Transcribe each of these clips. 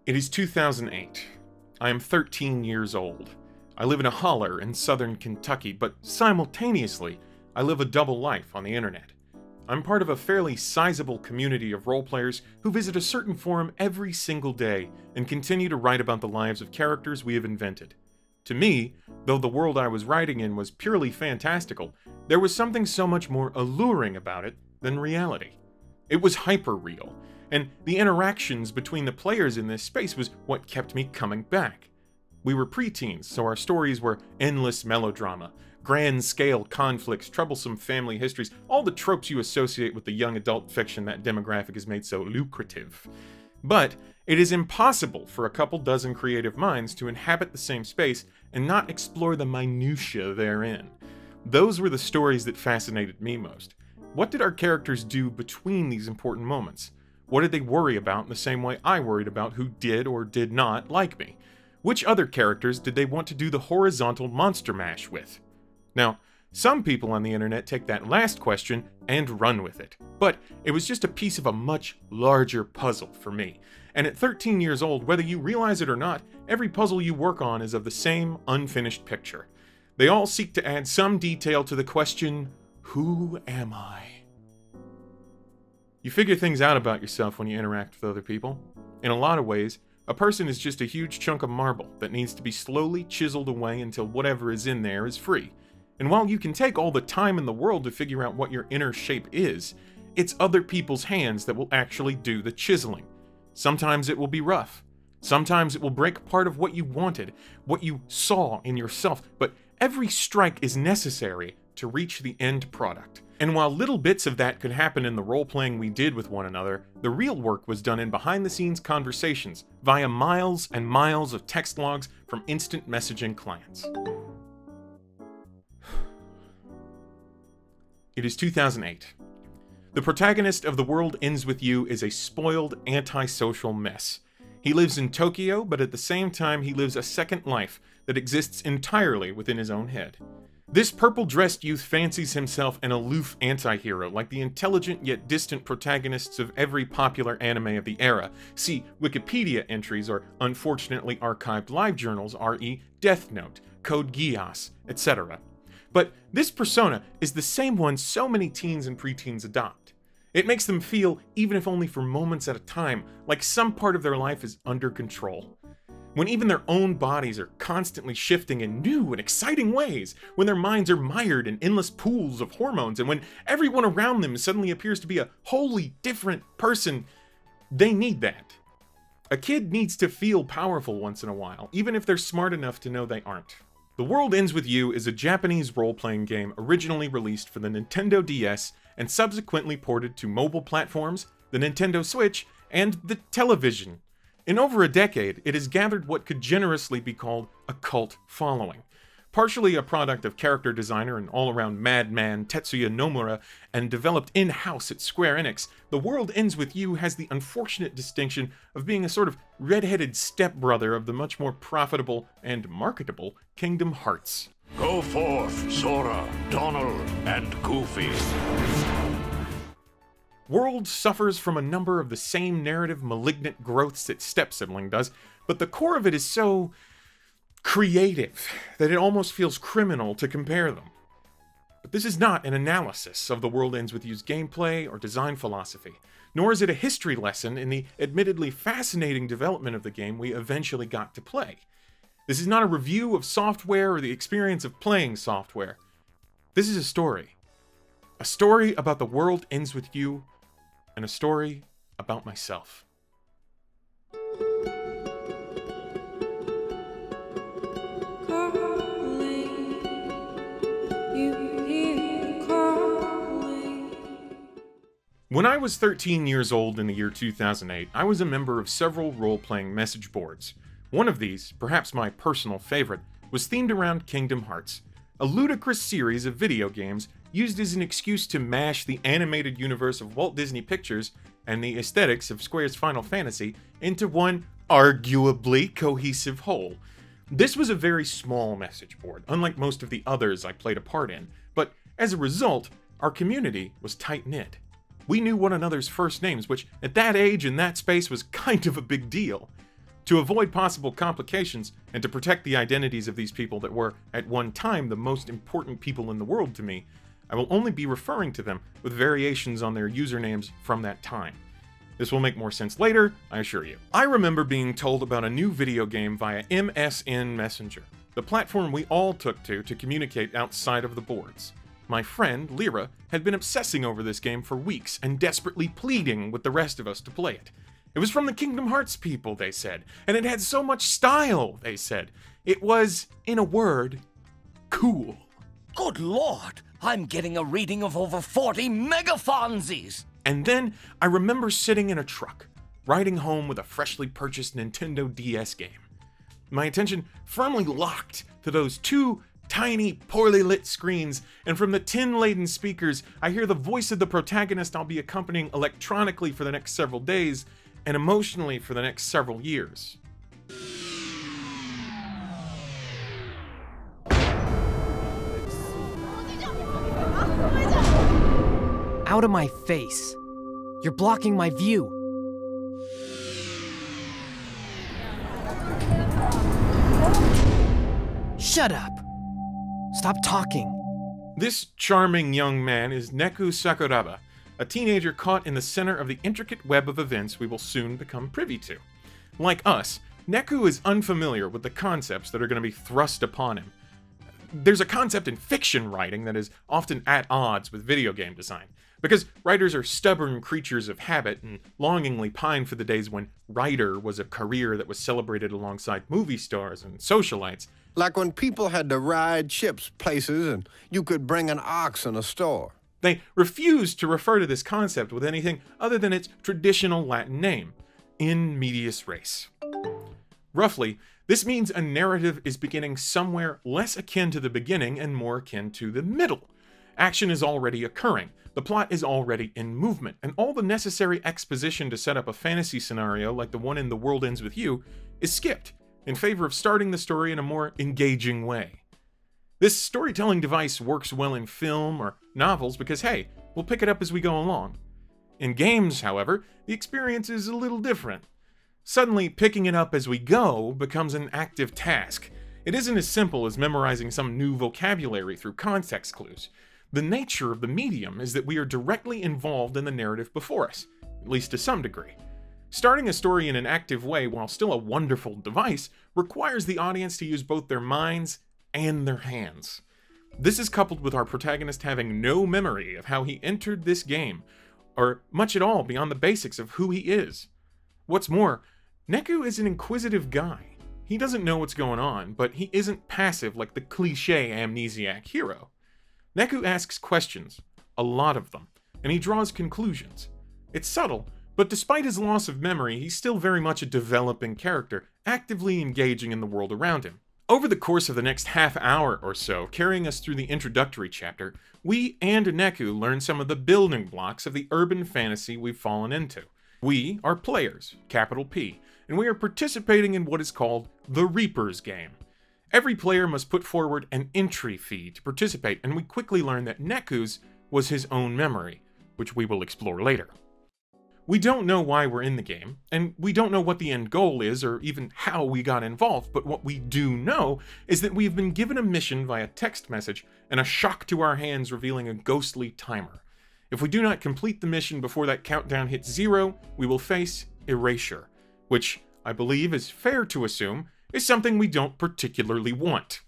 It is 2008. I am 13 years old. I live in a holler in southern Kentucky, but simultaneously, I live a double life on the internet. I'm part of a fairly sizable community of roleplayers who visit a certain forum every single day and continue to write about the lives of characters we have invented. To me, though the world I was writing in was purely fantastical, there was something so much more alluring about it than reality. It was hyper-real, and the interactions between the players in this space was what kept me coming back. We were preteens, so our stories were endless melodrama, grand-scale conflicts, troublesome family histories, all the tropes you associate with the young adult fiction that demographic has made so lucrative. But it is impossible for a couple dozen creative minds to inhabit the same space and not explore the minutiae therein. Those were the stories that fascinated me most. What did our characters do between these important moments? What did they worry about in the same way I worried about who did or did not like me? Which other characters did they want to do the horizontal monster mash with? Now, some people on the internet take that last question and run with it, but it was just a piece of a much larger puzzle for me. And at 13 years old, whether you realize it or not, every puzzle you work on is of the same unfinished picture. They all seek to add some detail to the question, who am I? You figure things out about yourself when you interact with other people. In a lot of ways, a person is just a huge chunk of marble that needs to be slowly chiseled away until whatever is in there is free. And while you can take all the time in the world to figure out what your inner shape is, it's other people's hands that will actually do the chiseling. Sometimes it will be rough. Sometimes it will break part of what you wanted, what you saw in yourself, but every strike is necessary to reach the end product. And while little bits of that could happen in the role-playing we did with one another, the real work was done in behind-the-scenes conversations via miles and miles of text logs from instant messaging clients. It is 2008. The protagonist of The World Ends With You is a spoiled, antisocial mess. He lives in Tokyo, but at the same time he lives a second life that exists entirely within his own head. This purple-dressed youth fancies himself an aloof anti-hero, like the intelligent yet distant protagonists of every popular anime of the era. See Wikipedia entries or unfortunately archived live journals re Death Note, Code Geass, etc. But this persona is the same one so many teens and preteens adopt. It makes them feel, even if only for moments at a time, like some part of their life is under control. When even their own bodies are constantly shifting in new and exciting ways, when their minds are mired in endless pools of hormones, and when everyone around them suddenly appears to be a wholly different person, they need that. A kid needs to feel powerful once in a while, even if they're smart enough to know they aren't. The World Ends With You is a Japanese role-playing game originally released for the Nintendo DS and subsequently ported to mobile platforms, the Nintendo Switch, and the television. In over a decade, it has gathered what could generously be called a cult following. Partially a product of character designer and all-around madman Tetsuya Nomura, and developed in-house at Square Enix, The World Ends With You has the unfortunate distinction of being a sort of red-headed stepbrother of the much more profitable and marketable Kingdom Hearts. Go forth, Sora, Donald, and Goofy. World suffers from a number of the same narrative malignant growths its step-sibling does, but the core of it is so creative that it almost feels criminal to compare them. But this is not an analysis of The World Ends With You's gameplay or design philosophy, nor is it a history lesson in the admittedly fascinating development of the game we eventually got to play. This is not a review of software or the experience of playing software. This is a story. A story about The World Ends With You, and a story about myself. When I was 13 years old in the year 2008, I was a member of several role-playing message boards. One of these, perhaps my personal favorite, was themed around Kingdom Hearts, a ludicrous series of video games used as an excuse to mash the animated universe of Walt Disney Pictures and the aesthetics of Square's Final Fantasy into one arguably cohesive whole. This was a very small message board, unlike most of the others I played a part in, but as a result, our community was tight-knit. We knew one another's first names, which at that age and that space was kind of a big deal. To avoid possible complications, and to protect the identities of these people that were, at one time, the most important people in the world to me, I will only be referring to them with variations on their usernames from that time. This will make more sense later, I assure you. I remember being told about a new video game via MSN Messenger, the platform we all took to communicate outside of the boards. My friend, Lyra, had been obsessing over this game for weeks and desperately pleading with the rest of us to play it. It was from the Kingdom Hearts people, they said, and it had so much style, they said. It was, in a word, cool. Good lord, I'm getting a reading of over 40 megafonzies! And then I remember sitting in a truck, riding home with a freshly purchased Nintendo DS game. My attention firmly locked to those two tiny, poorly lit screens, and from the tin-laden speakers, I hear the voice of the protagonist I'll be accompanying electronically for the next several days, and emotionally for the next several years. Out of my face. You're blocking my view. Shut up. Stop talking. This charming young man is Neku Sakuraba, a teenager caught in the center of the intricate web of events we will soon become privy to. Like us, Neku is unfamiliar with the concepts that are going to be thrust upon him. There's a concept in fiction writing that is often at odds with video game design, because writers are stubborn creatures of habit and longingly pine for the days when writer was a career that was celebrated alongside movie stars and socialites. Like when people had to ride ships places and you could bring an ox in a store. They refuse to refer to this concept with anything other than its traditional Latin name, in medias res. Roughly, this means a narrative is beginning somewhere less akin to the beginning and more akin to the middle. Action is already occurring, the plot is already in movement, and all the necessary exposition to set up a fantasy scenario like the one in The World Ends With You is skipped, in favor of starting the story in a more engaging way. This storytelling device works well in film or novels because, hey, we'll pick it up as we go along. In games, however, the experience is a little different. Suddenly, picking it up as we go becomes an active task. It isn't as simple as memorizing some new vocabulary through context clues. The nature of the medium is that we are directly involved in the narrative before us, at least to some degree. Starting a story in an active way while still a wonderful device requires the audience to use both their minds and their hands. This is coupled with our protagonist having no memory of how he entered this game, or much at all beyond the basics of who he is. What's more, Neku is an inquisitive guy. He doesn't know what's going on, but he isn't passive like the cliché amnesiac hero. Neku asks questions, a lot of them, and he draws conclusions. It's subtle, but despite his loss of memory, he's still very much a developing character, actively engaging in the world around him. Over the course of the next half hour or so, carrying us through the introductory chapter, we and Neku learn some of the building blocks of the urban fantasy we've fallen into. We are players, capital P, and we are participating in what is called the Reaper's game. Every player must put forward an entry fee to participate, and we quickly learn that Neku's was his own memory, which we will explore later. We don't know why we're in the game, and we don't know what the end goal is or even how we got involved, but what we do know is that we've been given a mission via text message and a shock to our hands revealing a ghostly timer. If we do not complete the mission before that countdown hits 0, we will face erasure, which I believe is fair to assume is something we don't particularly want.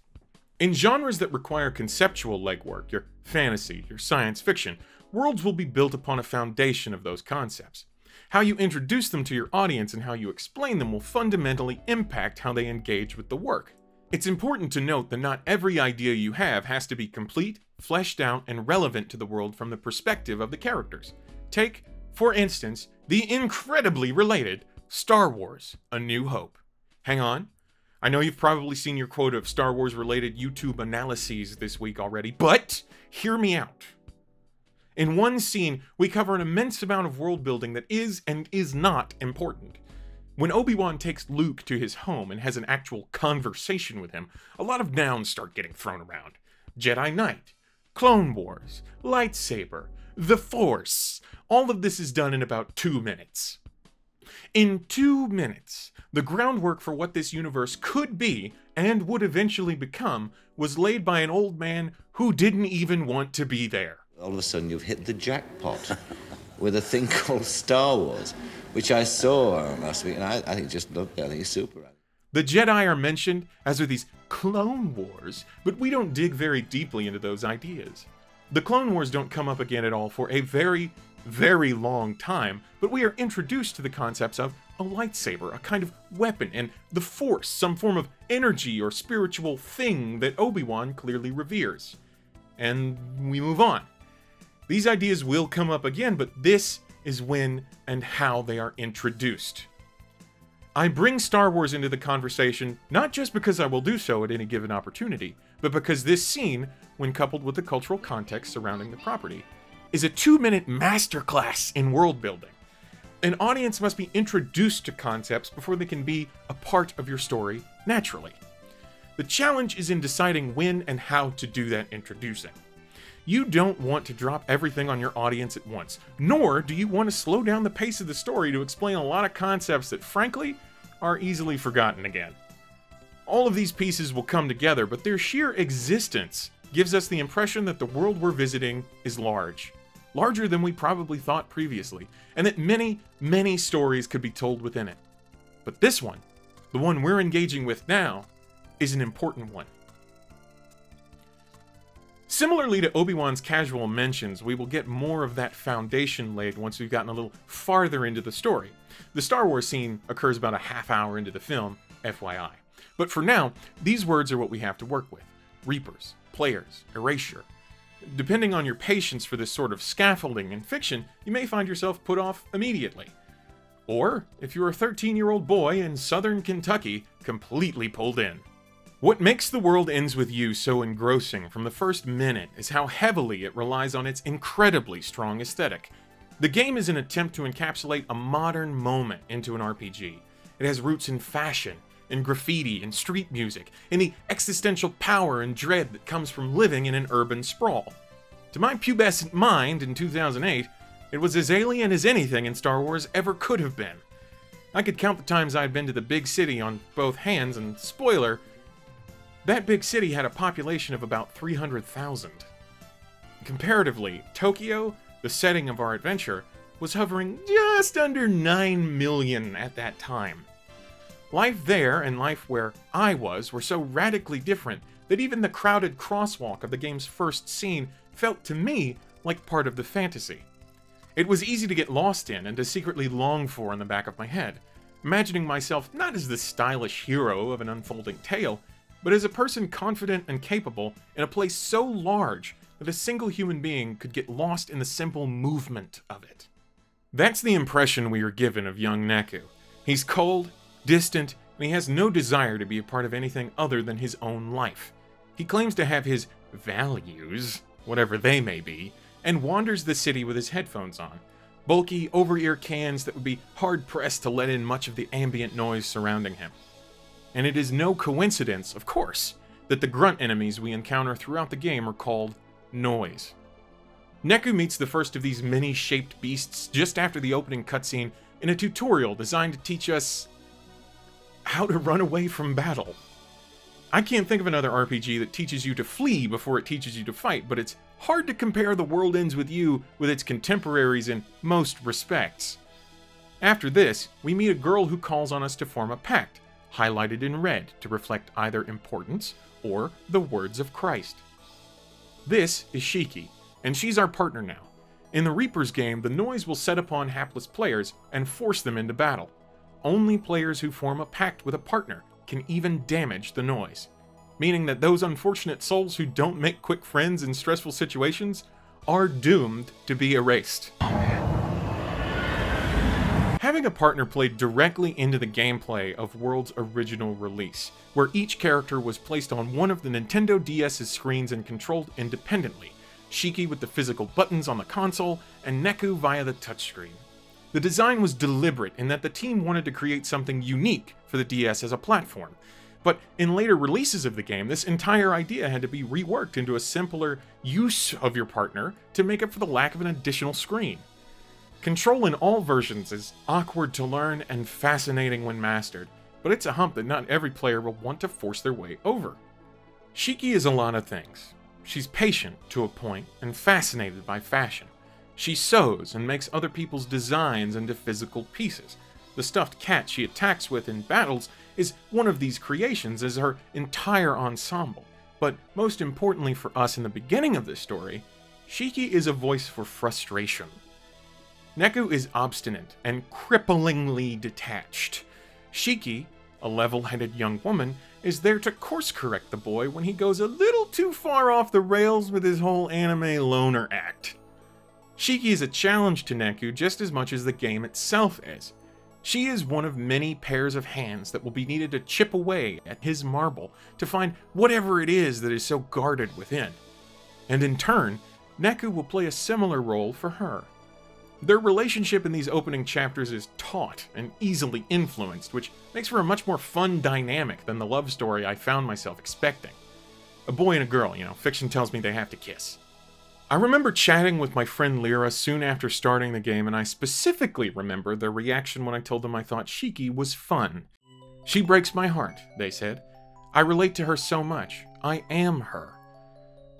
In genres that require conceptual legwork, your fantasy, your science fiction, worlds will be built upon a foundation of those concepts. How you introduce them to your audience and how you explain them will fundamentally impact how they engage with the work. It's important to note that not every idea you have has to be complete, fleshed out, and relevant to the world from the perspective of the characters. Take, for instance, the incredibly related Star Wars: A New Hope. Hang on. I know you've probably seen your quota of Star Wars related YouTube analyses this week already, but hear me out. In one scene, we cover an immense amount of world building that is and is not important. When Obi-Wan takes Luke to his home and has an actual conversation with him, a lot of nouns start getting thrown around. Jedi Knight, Clone Wars, lightsaber, the Force. All of this is done in about 2 minutes. In 2 minutes, the groundwork for what this universe could be and would eventually become was laid by an old man who didn't even want to be there. All of a sudden you've hit the jackpot with a thing called Star Wars, which I saw last week, and I think just loved it. I think it's super. The Jedi are mentioned, as are these Clone Wars, but we don't dig very deeply into those ideas. The Clone Wars don't come up again at all for a very, very long time, but we are introduced to the concepts of a lightsaber, a kind of weapon, and the Force, some form of energy or spiritual thing that Obi-Wan clearly reveres. And we move on. These ideas will come up again, but this is when and how they are introduced. I bring Star Wars into the conversation not just because I will do so at any given opportunity, but because this scene, when coupled with the cultural context surrounding the property, is a 2-minute masterclass in world building. An audience must be introduced to concepts before they can be a part of your story naturally. The challenge is in deciding when and how to do that introducing. You don't want to drop everything on your audience at once, nor do you want to slow down the pace of the story to explain a lot of concepts that, frankly, are easily forgotten again. All of these pieces will come together, but their sheer existence gives us the impression that the world we're visiting is large. Larger than we probably thought previously, and that many, many stories could be told within it. But this one, the one we're engaging with now, is an important one. Similarly to Obi-Wan's casual mentions, we will get more of that foundation laid once we've gotten a little farther into the story. The Star Wars scene occurs about a half hour into the film, FYI. But for now, these words are what we have to work with. Reapers, players, erasure. Depending on your patience for this sort of scaffolding in fiction, you may find yourself put off immediately. Or, if you're a 13-year-old boy in southern Kentucky, completely pulled in. What makes The World Ends With You so engrossing from the first minute is how heavily it relies on its incredibly strong aesthetic. The game is an attempt to encapsulate a modern moment into an RPG. It has roots in fashion, in graffiti, in street music, in the existential power and dread that comes from living in an urban sprawl. To my pubescent mind in 2008, it was as alien as anything in Star Wars ever could have been. I could count the times I'd been to the big city on both hands, and spoiler, that big city had a population of about 300,000. Comparatively, Tokyo, the setting of our adventure, was hovering just under 9 million at that time. Life there and life where I was were so radically different that even the crowded crosswalk of the game's first scene felt to me like part of the fantasy. It was easy to get lost in and to secretly long for in the back of my head, imagining myself not as the stylish hero of an unfolding tale, but as a person confident and capable in a place so large that a single human being could get lost in the simple movement of it. That's the impression we are given of young Neku. He's cold, distant, and he has no desire to be a part of anything other than his own life. He claims to have his values, whatever they may be, and wanders the city with his headphones on, bulky over-ear cans that would be hard-pressed to let in much of the ambient noise surrounding him. And it is no coincidence, of course, that the grunt enemies we encounter throughout the game are called noise. Neku meets the first of these many-shaped beasts just after the opening cutscene in a tutorial designed to teach us how to run away from battle. I can't think of another RPG that teaches you to flee before it teaches you to fight, but it's hard to compare The World Ends With You with its contemporaries in most respects. After this, we meet a girl who calls on us to form a pact, highlighted in red to reflect either importance or the words of Christ. This is Shiki, and she's our partner now. In the Reaper's game, the noise will set upon hapless players and force them into battle. Only players who form a pact with a partner can even damage the noise, meaning that those unfortunate souls who don't make quick friends in stressful situations are doomed to be erased. Having a partner played directly into the gameplay of World's original release, where each character was placed on one of the Nintendo DS's screens and controlled independently, Shiki with the physical buttons on the console, and Neku via the touchscreen. The design was deliberate in that the team wanted to create something unique for the DS as a platform, but in later releases of the game, this entire idea had to be reworked into a simpler use of your partner to make up for the lack of an additional screen. Control in all versions is awkward to learn and fascinating when mastered, but it's a hump that not every player will want to force their way over. Shiki is a lot of things. She's patient to a point and fascinated by fashion. She sews and makes other people's designs into physical pieces. The stuffed cat she attacks with in battles is one of these creations as her entire ensemble. But most importantly for us in the beginning of this story, Shiki is a voice for frustration. Neku is obstinate and cripplingly detached. Shiki, a level-headed young woman, is there to course-correct the boy when he goes a little too far off the rails with his whole anime loner act. Shiki is a challenge to Neku just as much as the game itself is. She is one of many pairs of hands that will be needed to chip away at his marble to find whatever it is that is so guarded within. And in turn, Neku will play a similar role for her. Their relationship in these opening chapters is taut and easily influenced, which makes for a much more fun dynamic than the love story I found myself expecting. A boy and a girl, fiction tells me they have to kiss. I remember chatting with my friend Lyra soon after starting the game, and I specifically remember their reaction when I told them I thought Shiki was fun. She breaks my heart, they said. I relate to her so much. I am her.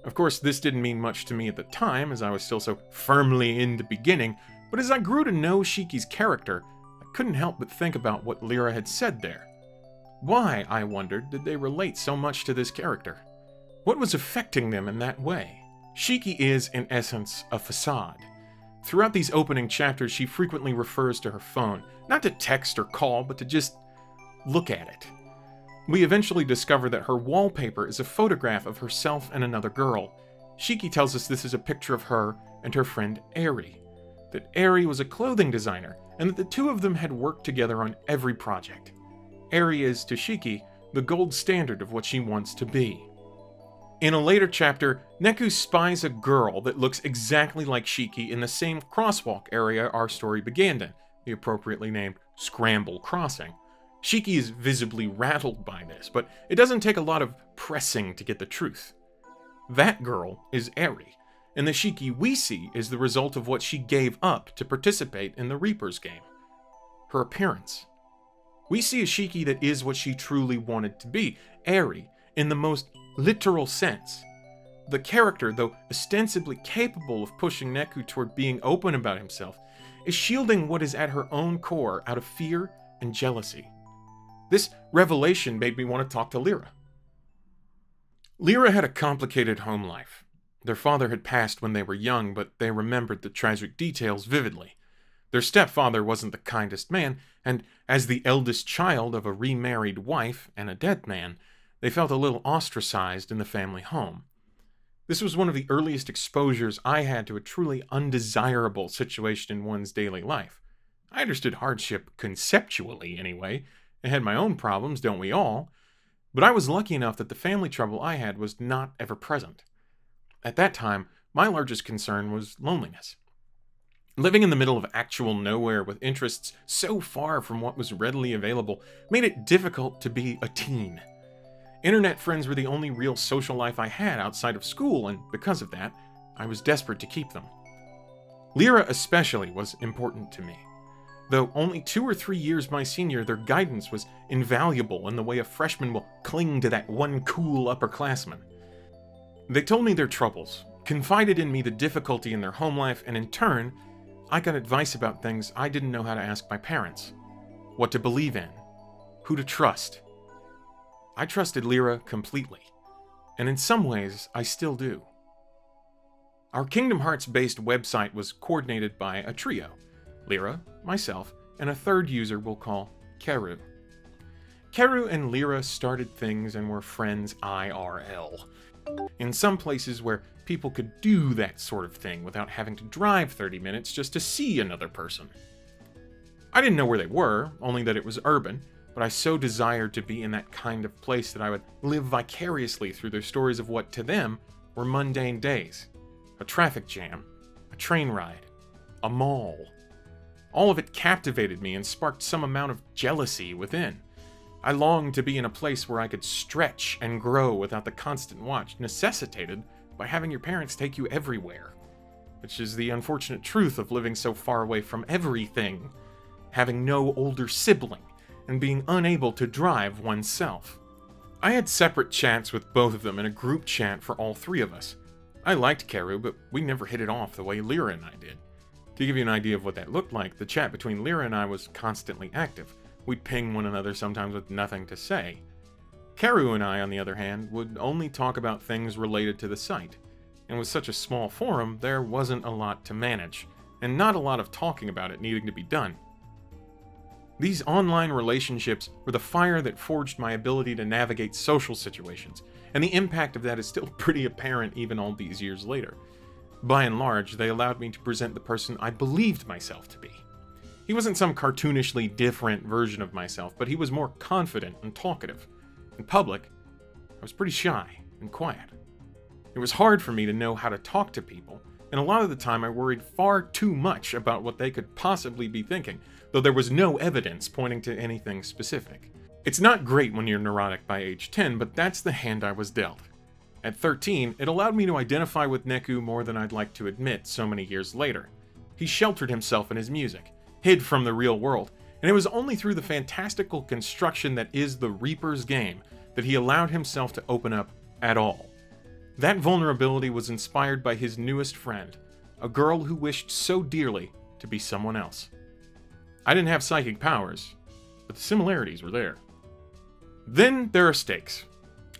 Of course, this didn't mean much to me at the time, as I was still so firmly in the beginning, but as I grew to know Shiki's character, I couldn't help but think about what Lyra had said there. Why, I wondered, did they relate so much to this character? What was affecting them in that way? Shiki is, in essence, a facade. Throughout these opening chapters, she frequently refers to her phone, not to text or call, but to just look at it. We eventually discover that her wallpaper is a photograph of herself and another girl. Shiki tells us this is a picture of her and her friend Eri, that Eri was a clothing designer, and that the two of them had worked together on every project. Eri is, to Shiki, the gold standard of what she wants to be. In a later chapter, Neku spies a girl that looks exactly like Shiki in the same crosswalk area our story began in, the appropriately named Scramble Crossing. Shiki is visibly rattled by this, but it doesn't take a lot of pressing to get the truth. That girl is Eri, and the Shiki we see is the result of what she gave up to participate in the Reaper's game. Her appearance. We see a Shiki that is what she truly wanted to be, Eri, in the most literal sense. The character, though ostensibly capable of pushing Neku toward being open about himself, is shielding what is at her own core out of fear and jealousy. This revelation made me want to talk to Lyra. Lyra had a complicated home life. Their father had passed when they were young, but they remembered the tragic details vividly. Their stepfather wasn't the kindest man, and as the eldest child of a remarried wife and a dead man, they felt a little ostracized in the family home. This was one of the earliest exposures I had to a truly undesirable situation in one's daily life. I understood hardship conceptually, anyway, and had my own problems, don't we all? But I was lucky enough that the family trouble I had was not ever present. At that time, my largest concern was loneliness. Living in the middle of actual nowhere with interests so far from what was readily available made it difficult to be a teen. Internet friends were the only real social life I had outside of school, and because of that, I was desperate to keep them. Lyra especially was important to me. Though only 2 or 3 years my senior, their guidance was invaluable in the way a freshman will cling to that one cool upperclassman. They told me their troubles, confided in me the difficulty in their home life, and in turn, I got advice about things I didn't know how to ask my parents. What to believe in. Who to trust. I trusted Lyra completely, and in some ways, I still do. Our Kingdom Hearts-based website was coordinated by a trio, Lyra, myself, and a third user we'll call Keru. Keru and Lyra started things and were friends IRL. In some places where people could do that sort of thing without having to drive 30 minutes just to see another person. I didn't know where they were, only that it was urban, but I so desired to be in that kind of place that I would live vicariously through their stories of what, to them, were mundane days. A traffic jam, a train ride, a mall. All of it captivated me and sparked some amount of jealousy within. I longed to be in a place where I could stretch and grow without the constant watch necessitated by having your parents take you everywhere. which is the unfortunate truth of living so far away from everything, having no older sibling, and being unable to drive oneself. I had separate chats with both of them and a group chat for all three of us. I liked Karu, but we never hit it off the way Lyra and I did. To give you an idea of what that looked like, the chat between Lyra and I was constantly active. We'd ping one another sometimes with nothing to say. Karu and I, on the other hand, would only talk about things related to the site. And with such a small forum, there wasn't a lot to manage, and not a lot of talking about it needing to be done. These online relationships were the fire that forged my ability to navigate social situations, and the impact of that is still pretty apparent even all these years later. By and large, they allowed me to present the person I believed myself to be. He wasn't some cartoonishly different version of myself, but he was more confident and talkative. In public, I was pretty shy and quiet. It was hard for me to know how to talk to people, and a lot of the time I worried far too much about what they could possibly be thinking, though there was no evidence pointing to anything specific. It's not great when you're neurotic by age 10, but that's the hand I was dealt. At 13, it allowed me to identify with Neku more than I'd like to admit so many years later. He sheltered himself in his music, hid from the real world, and it was only through the fantastical construction that is the Reaper's game that he allowed himself to open up at all. That vulnerability was inspired by his newest friend, a girl who wished so dearly to be someone else. I didn't have psychic powers, but the similarities were there. Then there are stakes.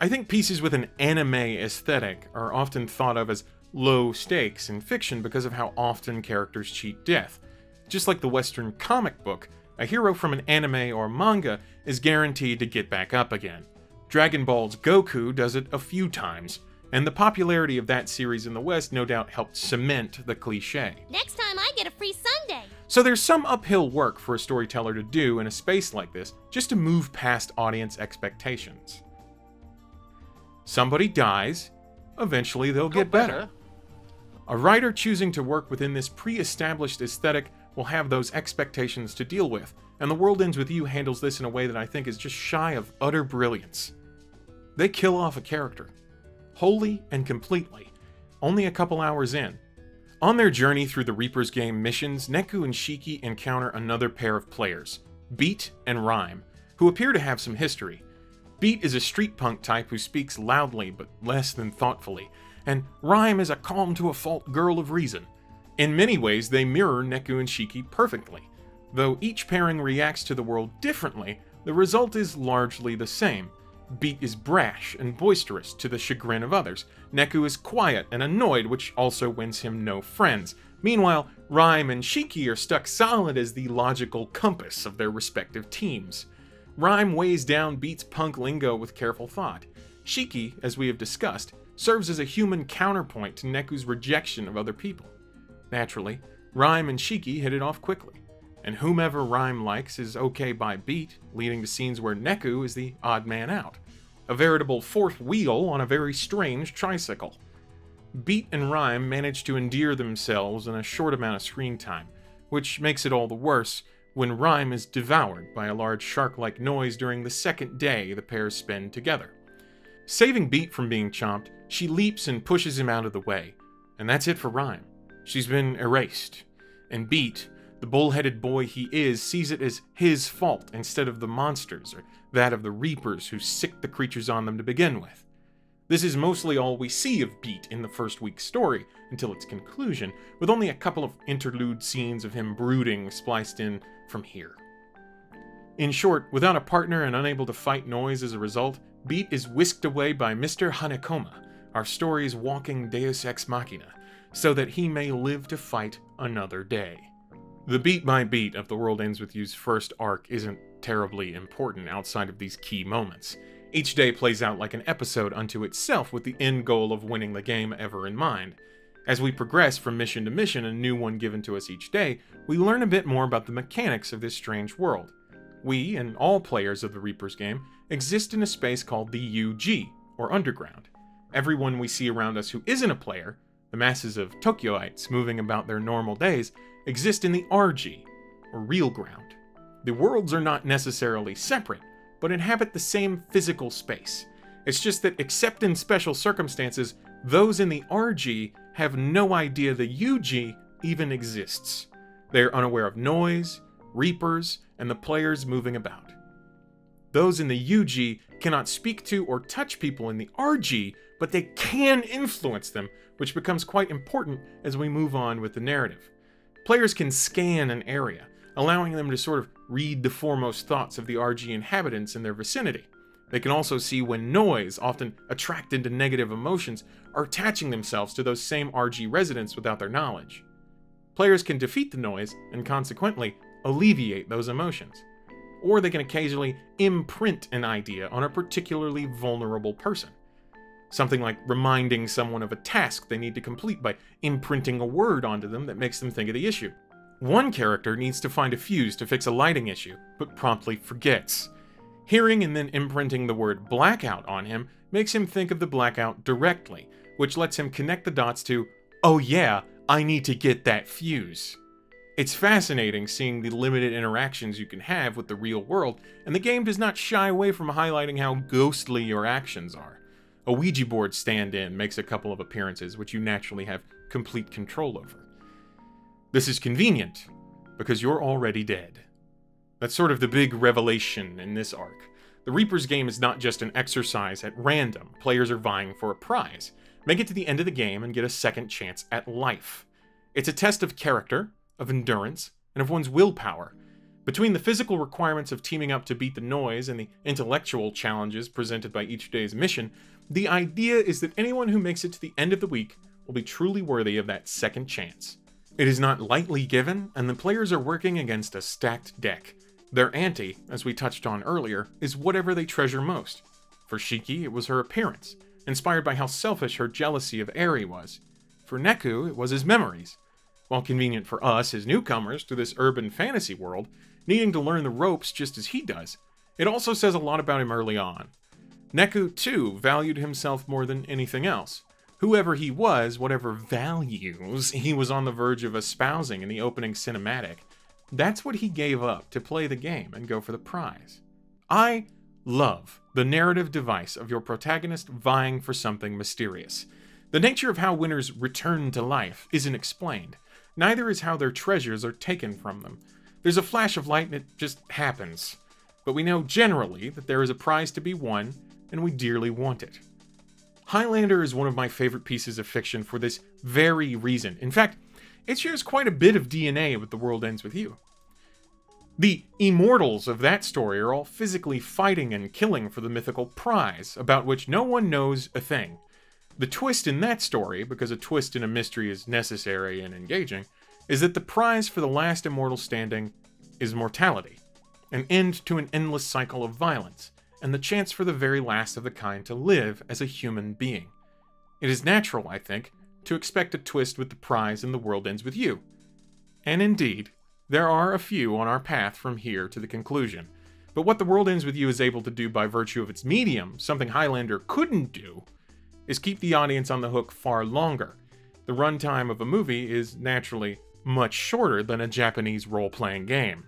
I think pieces with an anime aesthetic are often thought of as low stakes in fiction because of how often characters cheat death. Just like the Western comic book, a hero from an anime or manga is guaranteed to get back up again. Dragon Ball's Goku does it a few times, and the popularity of that series in the West no doubt helped cement the cliché. Next time I get a free sundae. So there's some uphill work for a storyteller to do in a space like this, just to move past audience expectations. Somebody dies, eventually they'll get better. A writer choosing to work within this pre-established aesthetic will have those expectations to deal with, and The World Ends With You handles this in a way that I think is just shy of utter brilliance. They kill off a character, wholly and completely, only a couple hours in. On their journey through the Reaper's game missions, Neku and Shiki encounter another pair of players, Beat and Rhyme, who appear to have some history. Beat is a street punk type who speaks loudly but less than thoughtfully, and Rhyme is a calm-to-a-fault girl of reason. In many ways, they mirror Neku and Shiki perfectly. Though each pairing reacts to the world differently, the result is largely the same. Beat is brash and boisterous to the chagrin of others. Neku is quiet and annoyed, which also wins him no friends. Meanwhile, Rhyme and Shiki are stuck solid as the logical compass of their respective teams. Rhyme weighs down Beat's punk lingo with careful thought. Shiki, as we have discussed, serves as a human counterpoint to Neku's rejection of other people. Naturally, Rhyme and Shiki hit it off quickly, and whomever Rhyme likes is okay by Beat, leading to scenes where Neku is the odd man out. A veritable fourth wheel on a very strange tricycle. Beat and Rhyme manage to endear themselves in a short amount of screen time, which makes it all the worse when Rhyme is devoured by a large shark-like noise during the second day the pairs spend together. Saving Beat from being chomped, she leaps and pushes him out of the way, and that's it for Rhyme. She's been erased, and Beat, the bull-headed boy he is, sees it as his fault instead of the monsters or that of the Reapers who sicked the creatures on them to begin with. This is mostly all we see of Beat in the first week's story, until its conclusion, with only a couple of interlude scenes of him brooding spliced in from here. In short, without a partner and unable to fight noise as a result, Beat is whisked away by Mr. Hanekoma, our story's walking deus ex machina, so that he may live to fight another day. The beat by beat of The World Ends With You's first arc isn't terribly important outside of these key moments. Each day plays out like an episode unto itself with the end goal of winning the game ever in mind. As we progress from mission to mission, a new one given to us each day, we learn a bit more about the mechanics of this strange world. We, and all players of the Reaper's game, exist in a space called the UG, or Underground. Everyone we see around us who isn't a player, the masses of Tokyoites moving about their normal days, exist in the RG, or Real Ground. The worlds are not necessarily separate, but inhabit the same physical space. It's just that, except in special circumstances, those in the RG have no idea the Yuji even exists. They are unaware of noise, reapers, and the players moving about. Those in the Yuji cannot speak to or touch people in the RG, but they can influence them, which becomes quite important as we move on with the narrative. Players can scan an area, allowing them to sort of read the foremost thoughts of the RG inhabitants in their vicinity. They can also see when noise, often attracted to negative emotions, are attaching themselves to those same RG residents without their knowledge. Players can defeat the noise and consequently alleviate those emotions. Or they can occasionally imprint an idea on a particularly vulnerable person. Something like reminding someone of a task they need to complete by imprinting a word onto them that makes them think of the issue. One character needs to find a fuse to fix a lighting issue, but promptly forgets. Hearing and then imprinting the word blackout on him makes him think of the blackout directly, which lets him connect the dots to, oh yeah, I need to get that fuse. It's fascinating seeing the limited interactions you can have with the real world, and the game does not shy away from highlighting how ghostly your actions are. A Ouija board stand-in makes a couple of appearances, which you naturally have complete control over. This is convenient, because you're already dead. That's sort of the big revelation in this arc. The Reaper's game is not just an exercise at random. Players are vying for a prize. Make it to the end of the game and get a second chance at life. It's a test of character, of endurance, and of one's willpower. Between the physical requirements of teaming up to beat the noise and the intellectual challenges presented by each day's mission, the idea is that anyone who makes it to the end of the week will be truly worthy of that second chance. It is not lightly given, and the players are working against a stacked deck. Their ante, as we touched on earlier, is whatever they treasure most. For Shiki, it was her appearance, inspired by how selfish her jealousy of Eri was. For Neku, it was his memories. While convenient for us as newcomers to this urban fantasy world, needing to learn the ropes just as he does, it also says a lot about him early on. Neku, too, valued himself more than anything else. Whoever he was, whatever values he was on the verge of espousing in the opening cinematic, that's what he gave up to play the game and go for the prize. I love the narrative device of your protagonist vying for something mysterious. The nature of how winners return to life isn't explained. Neither is how their treasures are taken from them. There's a flash of light and it just happens. But we know generally that there is a prize to be won, and we dearly want it. Highlander is one of my favorite pieces of fiction for this very reason. In fact, it shares quite a bit of DNA with The World Ends With You. The immortals of that story are all physically fighting and killing for the mythical prize, about which no one knows a thing. The twist in that story, because a twist in a mystery is necessary and engaging, is that the prize for the last immortal standing is mortality, an end to an endless cycle of violence, and the chance for the very last of the kind to live as a human being. It is natural, I think, to expect a twist with the prize in The World Ends With You. And indeed, there are a few on our path from here to the conclusion. But what The World Ends With You is able to do by virtue of its medium, something Highlander couldn't do, is keep the audience on the hook far longer. The runtime of a movie is naturally much shorter than a Japanese role-playing game.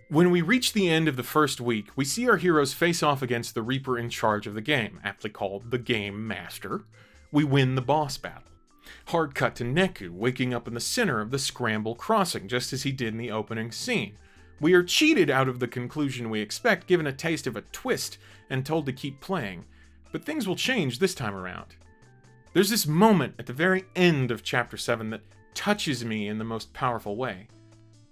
When we reach the end of the first week, we see our heroes face off against the Reaper in charge of the game, aptly called the Game Master. We win the boss battle. Hard cut to Neku waking up in the center of the Scramble Crossing, just as he did in the opening scene. We are cheated out of the conclusion we expect, given a taste of a twist, and told to keep playing. But things will change this time around. There's this moment at the very end of Chapter 7 that touches me in the most powerful way.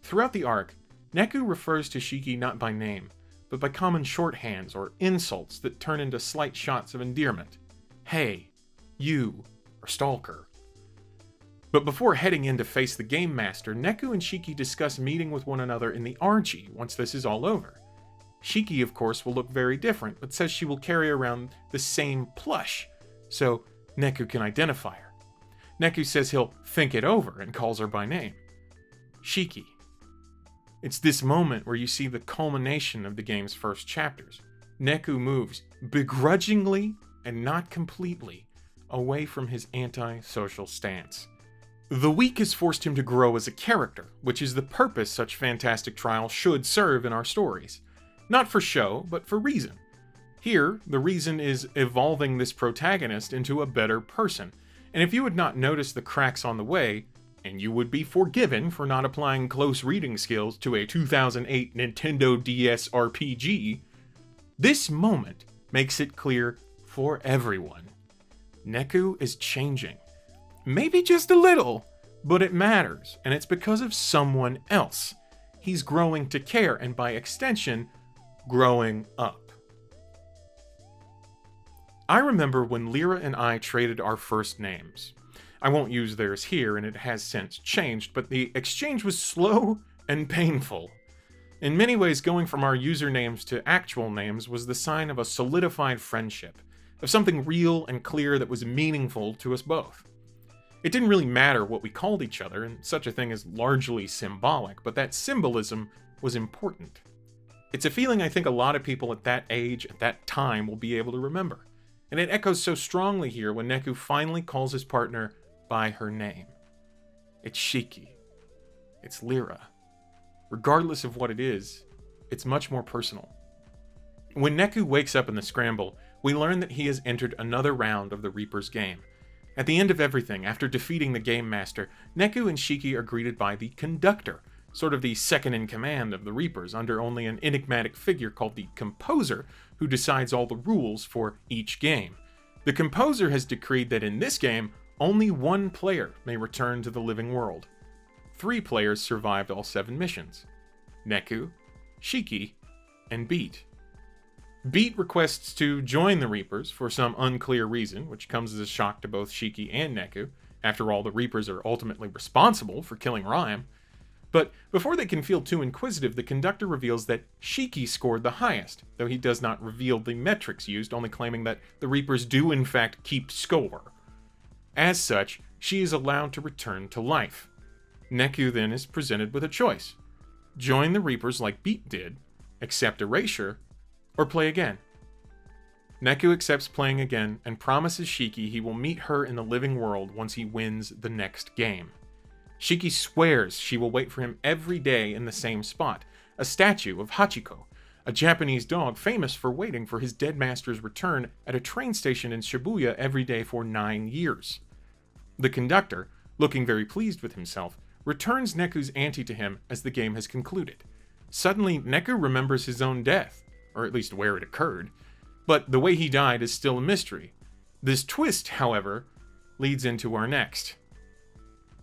Throughout the arc, Neku refers to Shiki not by name, but by common shorthands or insults that turn into slight shots of endearment. Hey, you, or stalker. But before heading in to face the Game Master, Neku and Shiki discuss meeting with one another in the RG once this is all over. Shiki, of course, will look very different, but says she will carry around the same plush, so Neku can identify her. Neku says he'll think it over and calls her by name. Shiki. It's this moment where you see the culmination of the game's first chapters. Neku moves, begrudgingly and not completely, away from his anti-social stance. The week has forced him to grow as a character, which is the purpose such fantastic trials should serve in our stories. Not for show, but for reason. Here, the reason is evolving this protagonist into a better person, and if you had not noticed the cracks on the way, and you would be forgiven for not applying close reading skills to a 2008 Nintendo DS RPG, this moment makes it clear for everyone. Neku is changing. Maybe just a little, but it matters, and it's because of someone else. He's growing to care, and by extension, growing up. I remember when Lyra and I traded our first names. I won't use theirs here, and it has since changed, but the exchange was slow and painful. In many ways, going from our usernames to actual names was the sign of a solidified friendship, of something real and clear that was meaningful to us both. It didn't really matter what we called each other, and such a thing is largely symbolic, but that symbolism was important. It's a feeling I think a lot of people at that age, at that time, will be able to remember. And it echoes so strongly here when Neku finally calls his partner by her name. It's Shiki. It's Lyra. Regardless of what it is, it's much more personal. When Neku wakes up in the scramble, we learn that he has entered another round of the Reaper's game. At the end of everything, after defeating the Game Master, Neku and Shiki are greeted by the Conductor, sort of the second-in-command of the Reapers, under only an enigmatic figure called the Composer, who decides all the rules for each game. The Composer has decreed that in this game, only one player may return to the living world. 3 players survived all 7 missions: Neku, Shiki, and Beat. Beat requests to join the Reapers for some unclear reason, which comes as a shock to both Shiki and Neku. After all, the Reapers are ultimately responsible for killing Rhyme. But before they can feel too inquisitive, the Conductor reveals that Shiki scored the highest, though he does not reveal the metrics used, only claiming that the Reapers do in fact keep score. As such, she is allowed to return to life. Neku then is presented with a choice: join the Reapers like Beat did, accept erasure, or play again. Neku accepts playing again and promises Shiki he will meet her in the living world once he wins the next game. Shiki swears she will wait for him every day in the same spot, a statue of Hachiko, a Japanese dog famous for waiting for his dead master's return at a train station in Shibuya every day for 9 years. The Conductor, looking very pleased with himself, returns Neku's ante to him as the game has concluded. Suddenly, Neku remembers his own death, or at least where it occurred, but the way he died is still a mystery. This twist, however, leads into our next.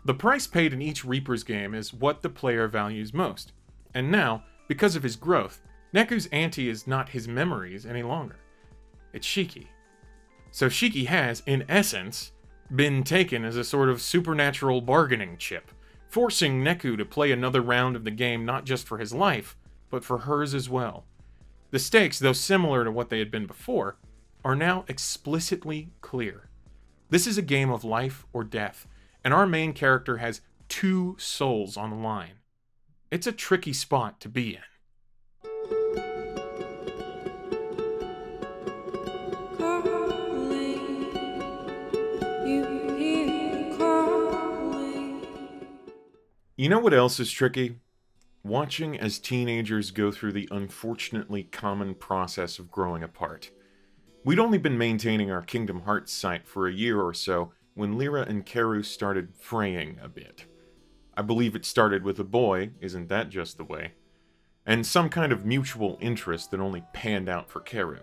The price paid in each Reaper's game is what the player values most, and now, because of his growth, Neku's ante is not his memories any longer. It's Shiki. So Shiki has, in essence, been taken as a sort of supernatural bargaining chip, forcing Neku to play another round of the game not just for his life, but for hers as well. The stakes, though similar to what they had been before, are now explicitly clear. This is a game of life or death, and our main character has 2 souls on the line. It's a tricky spot to be in. You know what else is tricky? Watching as teenagers go through the unfortunately common process of growing apart. We'd only been maintaining our Kingdom Hearts site for a year or so when Lyra and Karu started fraying a bit. I believe it started with a boy, isn't that just the way? And some kind of mutual interest that only panned out for Karu.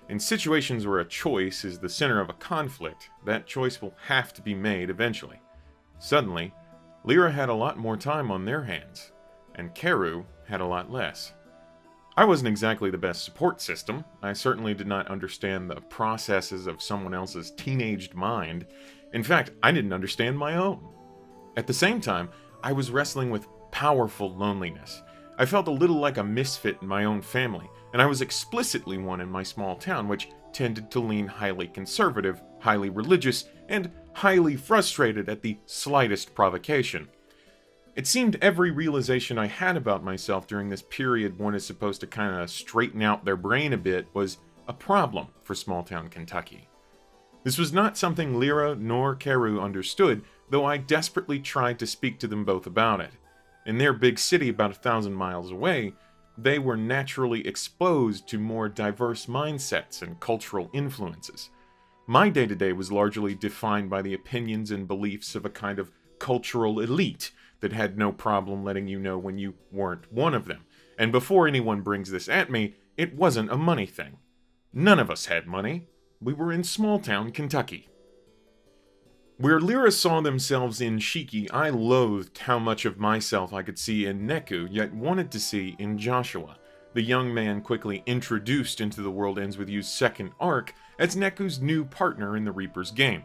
In situations where a choice is the center of a conflict, that choice will have to be made eventually. Suddenly, Lyra had a lot more time on their hands, and Karu had a lot less. I wasn't exactly the best support system. I certainly did not understand the processes of someone else's teenaged mind. In fact, I didn't understand my own. At the same time, I was wrestling with powerful loneliness. I felt a little like a misfit in my own family, and I was explicitly one in my small town, which tended to lean highly conservative, highly religious, and highly frustrated at the slightest provocation. It seemed every realization I had about myself during this period one is supposed to kind of straighten out their brain a bit was a problem for small-town Kentucky. This was not something Lyra nor Karu understood, though I desperately tried to speak to them both about it. In their big city about 1,000 miles away, they were naturally exposed to more diverse mindsets and cultural influences. my day-to-day was largely defined by the opinions and beliefs of a kind of cultural elite that had no problem letting you know when you weren't one of them. And before anyone brings this at me, it wasn't a money thing. None of us had money. We were in small-town Kentucky. Where Lyra saw themselves in Shiki, I loathed how much of myself I could see in Neku, yet wanted to see in Joshua, the young man quickly introduced into The World Ends With You's second arc as Neku's new partner in the Reaper's game.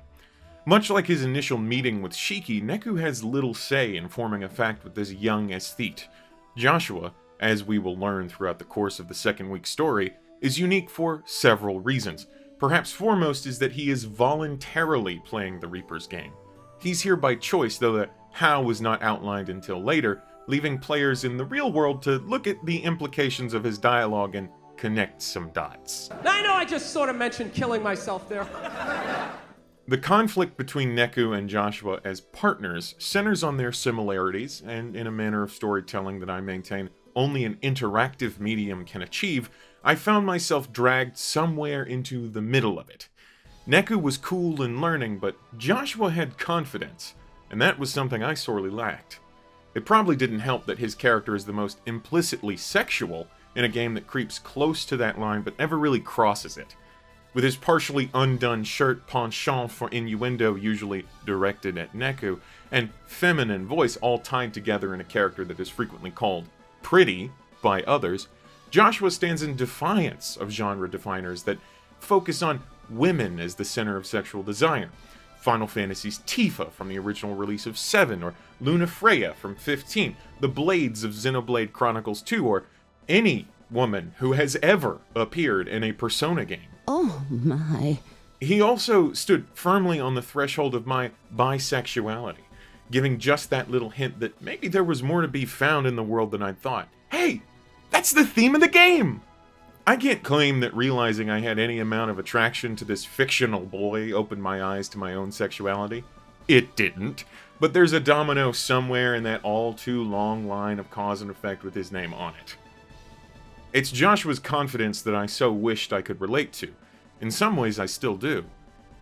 Much like his initial meeting with Shiki, Neku has little say in forming a pact with this young aesthete. Joshua, as we will learn throughout the course of the second week's story, is unique for several reasons. Perhaps foremost is that he is voluntarily playing the Reaper's game. He's here by choice, though the how was not outlined until later, leaving players in the real world to look at the implications of his dialogue and connect some dots. I know I just sort of mentioned killing myself there. The conflict between Neku and Joshua as partners centers on their similarities, and in a manner of storytelling that I maintain only an interactive medium can achieve, I found myself dragged somewhere into the middle of it. Neku was cool and learning, but Joshua had confidence, and that was something I sorely lacked. It probably didn't help that his character is the most implicitly sexual in a game that creeps close to that line but never really crosses it. With his partially undone shirt penchant for innuendo usually directed at Neku, and feminine voice all tied together in a character that is frequently called pretty by others, Joshua stands in defiance of genre definers that focus on women as the center of sexual desire. Final Fantasy's Tifa from the original release of 7, or Luna Freya from 15, the Blades of Xenoblade Chronicles 2, or any woman who has ever appeared in a Persona game. Oh my. He also stood firmly on the threshold of my bisexuality, giving just that little hint that maybe there was more to be found in the world than I'd thought. Hey, that's the theme of the game! I can't claim that realizing I had any amount of attraction to this fictional boy opened my eyes to my own sexuality. It didn't, but there's a domino somewhere in that all-too-long line of cause and effect with his name on it. It's Joshua's confidence that I so wished I could relate to. In some ways, I still do.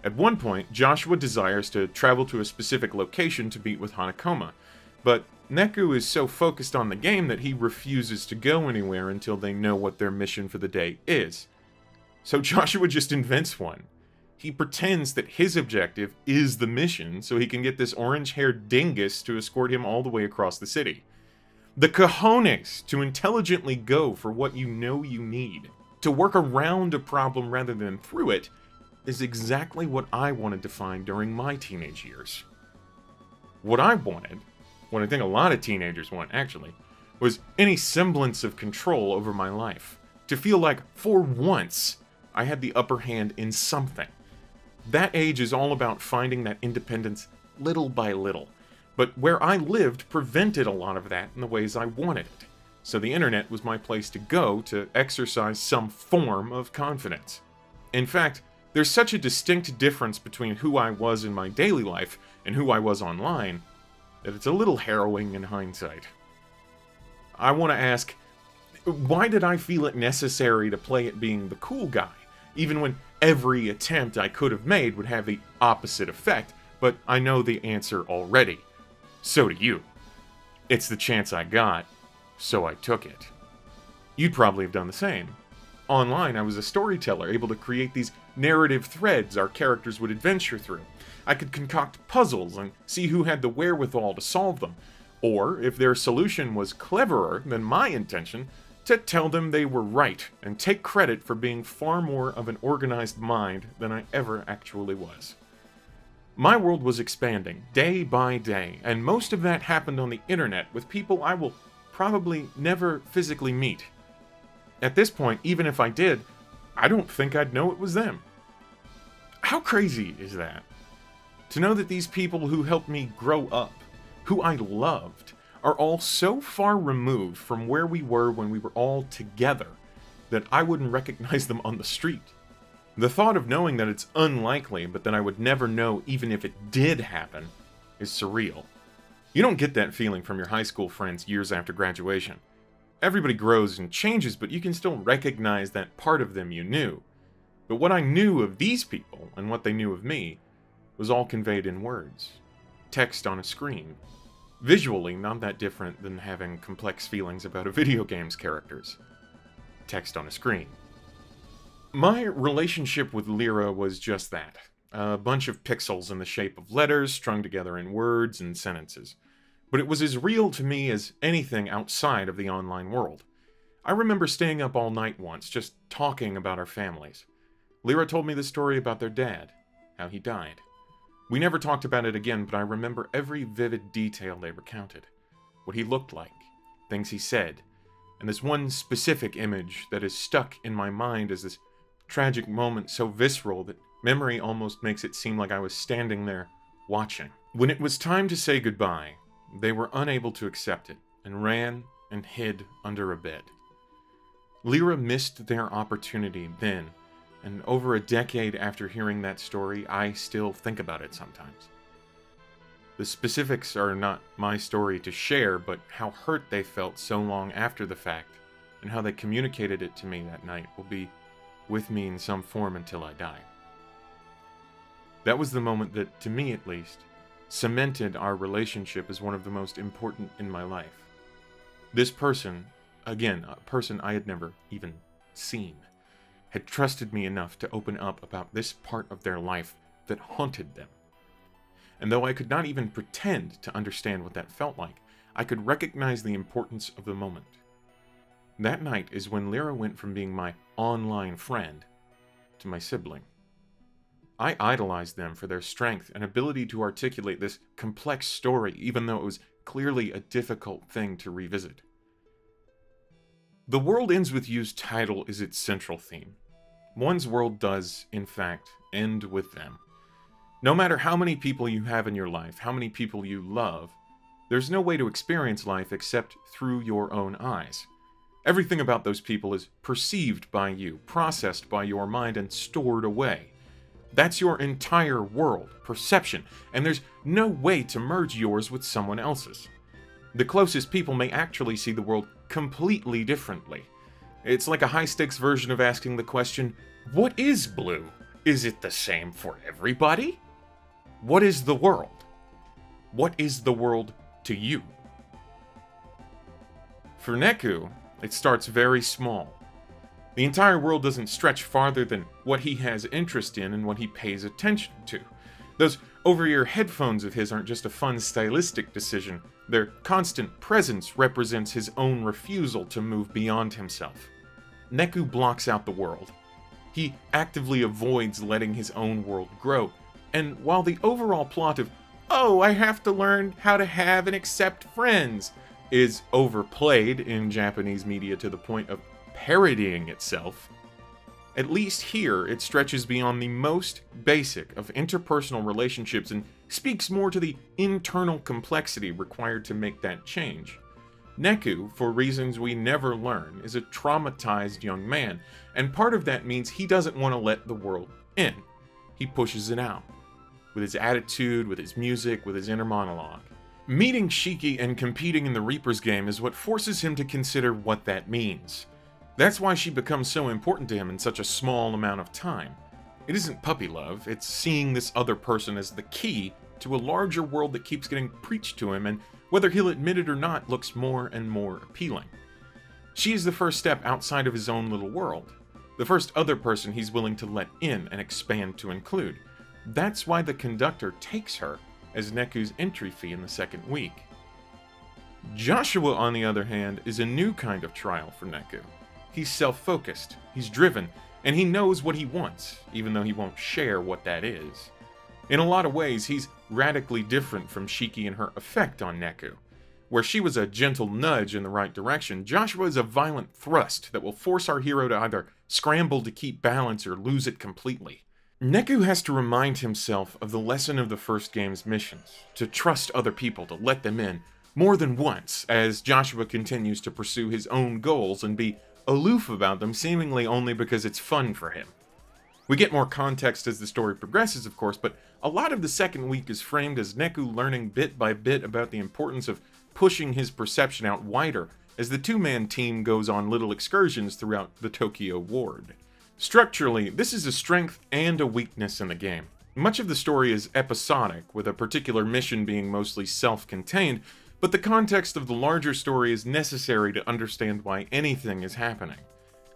At one point, Joshua desires to travel to a specific location to meet with Hanakoma, but Neku is so focused on the game that he refuses to go anywhere until they know what their mission for the day is. So Joshua just invents one. He pretends that his objective is the mission so he can get this orange-haired dingus to escort him all the way across the city. The cojones to intelligently go for what you know you need, to work around a problem rather than through it, is exactly what I wanted to find during my teenage years. What I wanted, what I think a lot of teenagers want actually, was any semblance of control over my life. To feel like, for once, I had the upper hand in something. That age is all about finding that independence little by little. But where I lived prevented a lot of that in the ways I wanted it. So the internet was my place to go to exercise some form of confidence. In fact, there's such a distinct difference between who I was in my daily life and who I was online that it's a little harrowing in hindsight. I want to ask, why did I feel it necessary to play it being the cool guy, even when every attempt I could have made would have the opposite effect? But I know the answer already. So do you. It's the chance I got, so I took it. You'd probably have done the same. Online, I was a storyteller, able to create these narrative threads our characters would adventure through. I could concoct puzzles and see who had the wherewithal to solve them, or, if their solution was cleverer than my intention, to tell them they were right and take credit for being far more of an organized mind than I ever actually was. My world was expanding, day by day, and most of that happened on the internet with people I will probably never physically meet. At this point, even if I did, I don't think I'd know it was them. How crazy is that? To know that these people who helped me grow up, who I loved, are all so far removed from where we were when we were all together that I wouldn't recognize them on the street. The thought of knowing that it's unlikely, but that I would never know even if it did happen, is surreal. You don't get that feeling from your high school friends years after graduation. Everybody grows and changes, but you can still recognize that part of them you knew. But what I knew of these people, and what they knew of me, was all conveyed in words. Text on a screen. Visually, not that different than having complex feelings about a video game's characters. Text on a screen. My relationship with Lyra was just that. A bunch of pixels in the shape of letters strung together in words and sentences. But it was as real to me as anything outside of the online world. I remember staying up all night once, just talking about our families. Lyra told me the story about their dad, how he died. We never talked about it again, but I remember every vivid detail they recounted. What he looked like, things he said, and this one specific image that is stuck in my mind as this tragic moment so visceral that memory almost makes it seem like I was standing there, watching. When it was time to say goodbye, they were unable to accept it, and ran and hid under a bed. Lyra missed their opportunity then, and over a decade after hearing that story, I still think about it sometimes. The specifics are not my story to share, but how hurt they felt so long after the fact, and how they communicated it to me that night will be with me in some form until I die. That was the moment that, to me at least, cemented our relationship as one of the most important in my life. This person, again, a person I had never even seen, had trusted me enough to open up about this part of their life that haunted them. And though I could not even pretend to understand what that felt like, I could recognize the importance of the moment. That night is when Lyra went from being my online friend to my sibling. I idolized them for their strength and ability to articulate this complex story, even though it was clearly a difficult thing to revisit. The World Ends With You's title is its central theme. One's world does, in fact, end with them. No matter how many people you have in your life, how many people you love, there's no way to experience life except through your own eyes. Everything about those people is perceived by you, processed by your mind, and stored away. That's your entire world, perception, and there's no way to merge yours with someone else's. The closest people may actually see the world completely differently. It's like a high-stakes version of asking the question, what is blue? Is it the same for everybody? What is the world? What is the world to you? For Neku, it starts very small. The entire world doesn't stretch farther than what he has interest in and what he pays attention to. Those over-ear headphones of his aren't just a fun stylistic decision. Their constant presence represents his own refusal to move beyond himself. Neku blocks out the world. He actively avoids letting his own world grow. And while the overall plot of, oh, I have to learn how to have and accept friends, is overplayed in Japanese media to the point of parodying itself, at least here it stretches beyond the most basic of interpersonal relationships and speaks more to the internal complexity required to make that change. Neku, for reasons we never learn, is a traumatized young man, and part of that means he doesn't want to let the world in. He pushes it out. With his attitude, with his music, with his inner monologue. Meeting Shiki and competing in the Reaper's game is what forces him to consider what that means. That's why she becomes so important to him in such a small amount of time. It isn't puppy love, it's seeing this other person as the key to a larger world that keeps getting preached to him and, whether he'll admit it or not, looks more and more appealing. She is the first step outside of his own little world. The first other person he's willing to let in and expand to include. That's why the conductor takes her as Neku's entry fee in the second week. Joshua, on the other hand, is a new kind of trial for Neku. He's self-focused, he's driven, and he knows what he wants, even though he won't share what that is. In a lot of ways, he's radically different from Shiki and her effect on Neku. Where she was a gentle nudge in the right direction, Joshua is a violent thrust that will force our hero to either scramble to keep balance or lose it completely. Neku has to remind himself of the lesson of the first game's missions, to trust other people, to let them in, more than once, as Joshua continues to pursue his own goals and be aloof about them, seemingly only because it's fun for him. We get more context as the story progresses, of course, but a lot of the second week is framed as Neku learning bit by bit about the importance of pushing his perception out wider as the two-man team goes on little excursions throughout the Tokyo ward. Structurally, this is a strength and a weakness in the game. Much of the story is episodic, with a particular mission being mostly self-contained, but the context of the larger story is necessary to understand why anything is happening.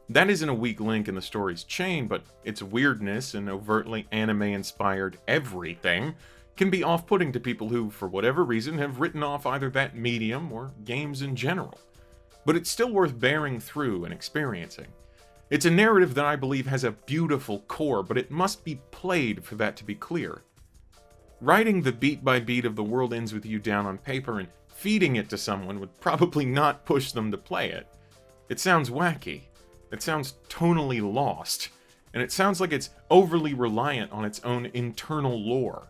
That isn't a weak link in the story's chain, but its weirdness and overtly anime-inspired everything can be off-putting to people who, for whatever reason, have written off either that medium or games in general. But it's still worth bearing through and experiencing. It's a narrative that I believe has a beautiful core, but it must be played for that to be clear. Writing the beat-by-beat of The World Ends With You down on paper and feeding it to someone would probably not push them to play it. It sounds wacky. It sounds tonally lost. And it sounds like it's overly reliant on its own internal lore.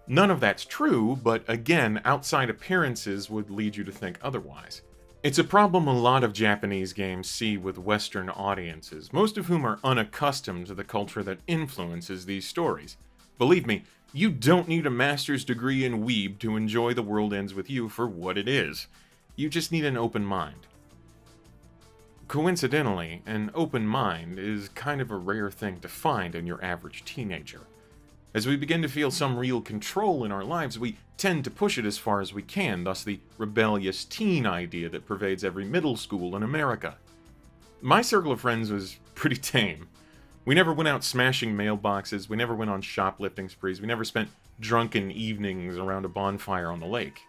None of that's true, but again, outside appearances would lead you to think otherwise. It's a problem a lot of Japanese games see with Western audiences, most of whom are unaccustomed to the culture that influences these stories. Believe me, you don't need a master's degree in weeb to enjoy The World Ends With You for what it is. You just need an open mind. Coincidentally, an open mind is kind of a rare thing to find in your average teenager. As we begin to feel some real control in our lives, we tend to push it as far as we can, thus the rebellious teen idea that pervades every middle school in America. My circle of friends was pretty tame. We never went out smashing mailboxes, we never went on shoplifting sprees, we never spent drunken evenings around a bonfire on the lake.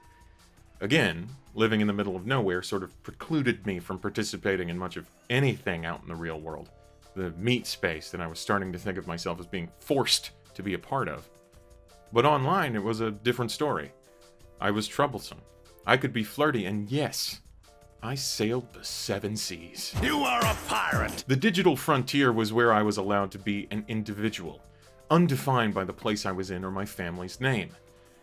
Again, living in the middle of nowhere sort of precluded me from participating in much of anything out in the real world, the meat space that I was starting to think of myself as being forced to be a part of. But online, it was a different story. I was troublesome. I could be flirty, and yes, I sailed the 7 seas. You are a pirate! The digital frontier was where I was allowed to be an individual, undefined by the place I was in or my family's name.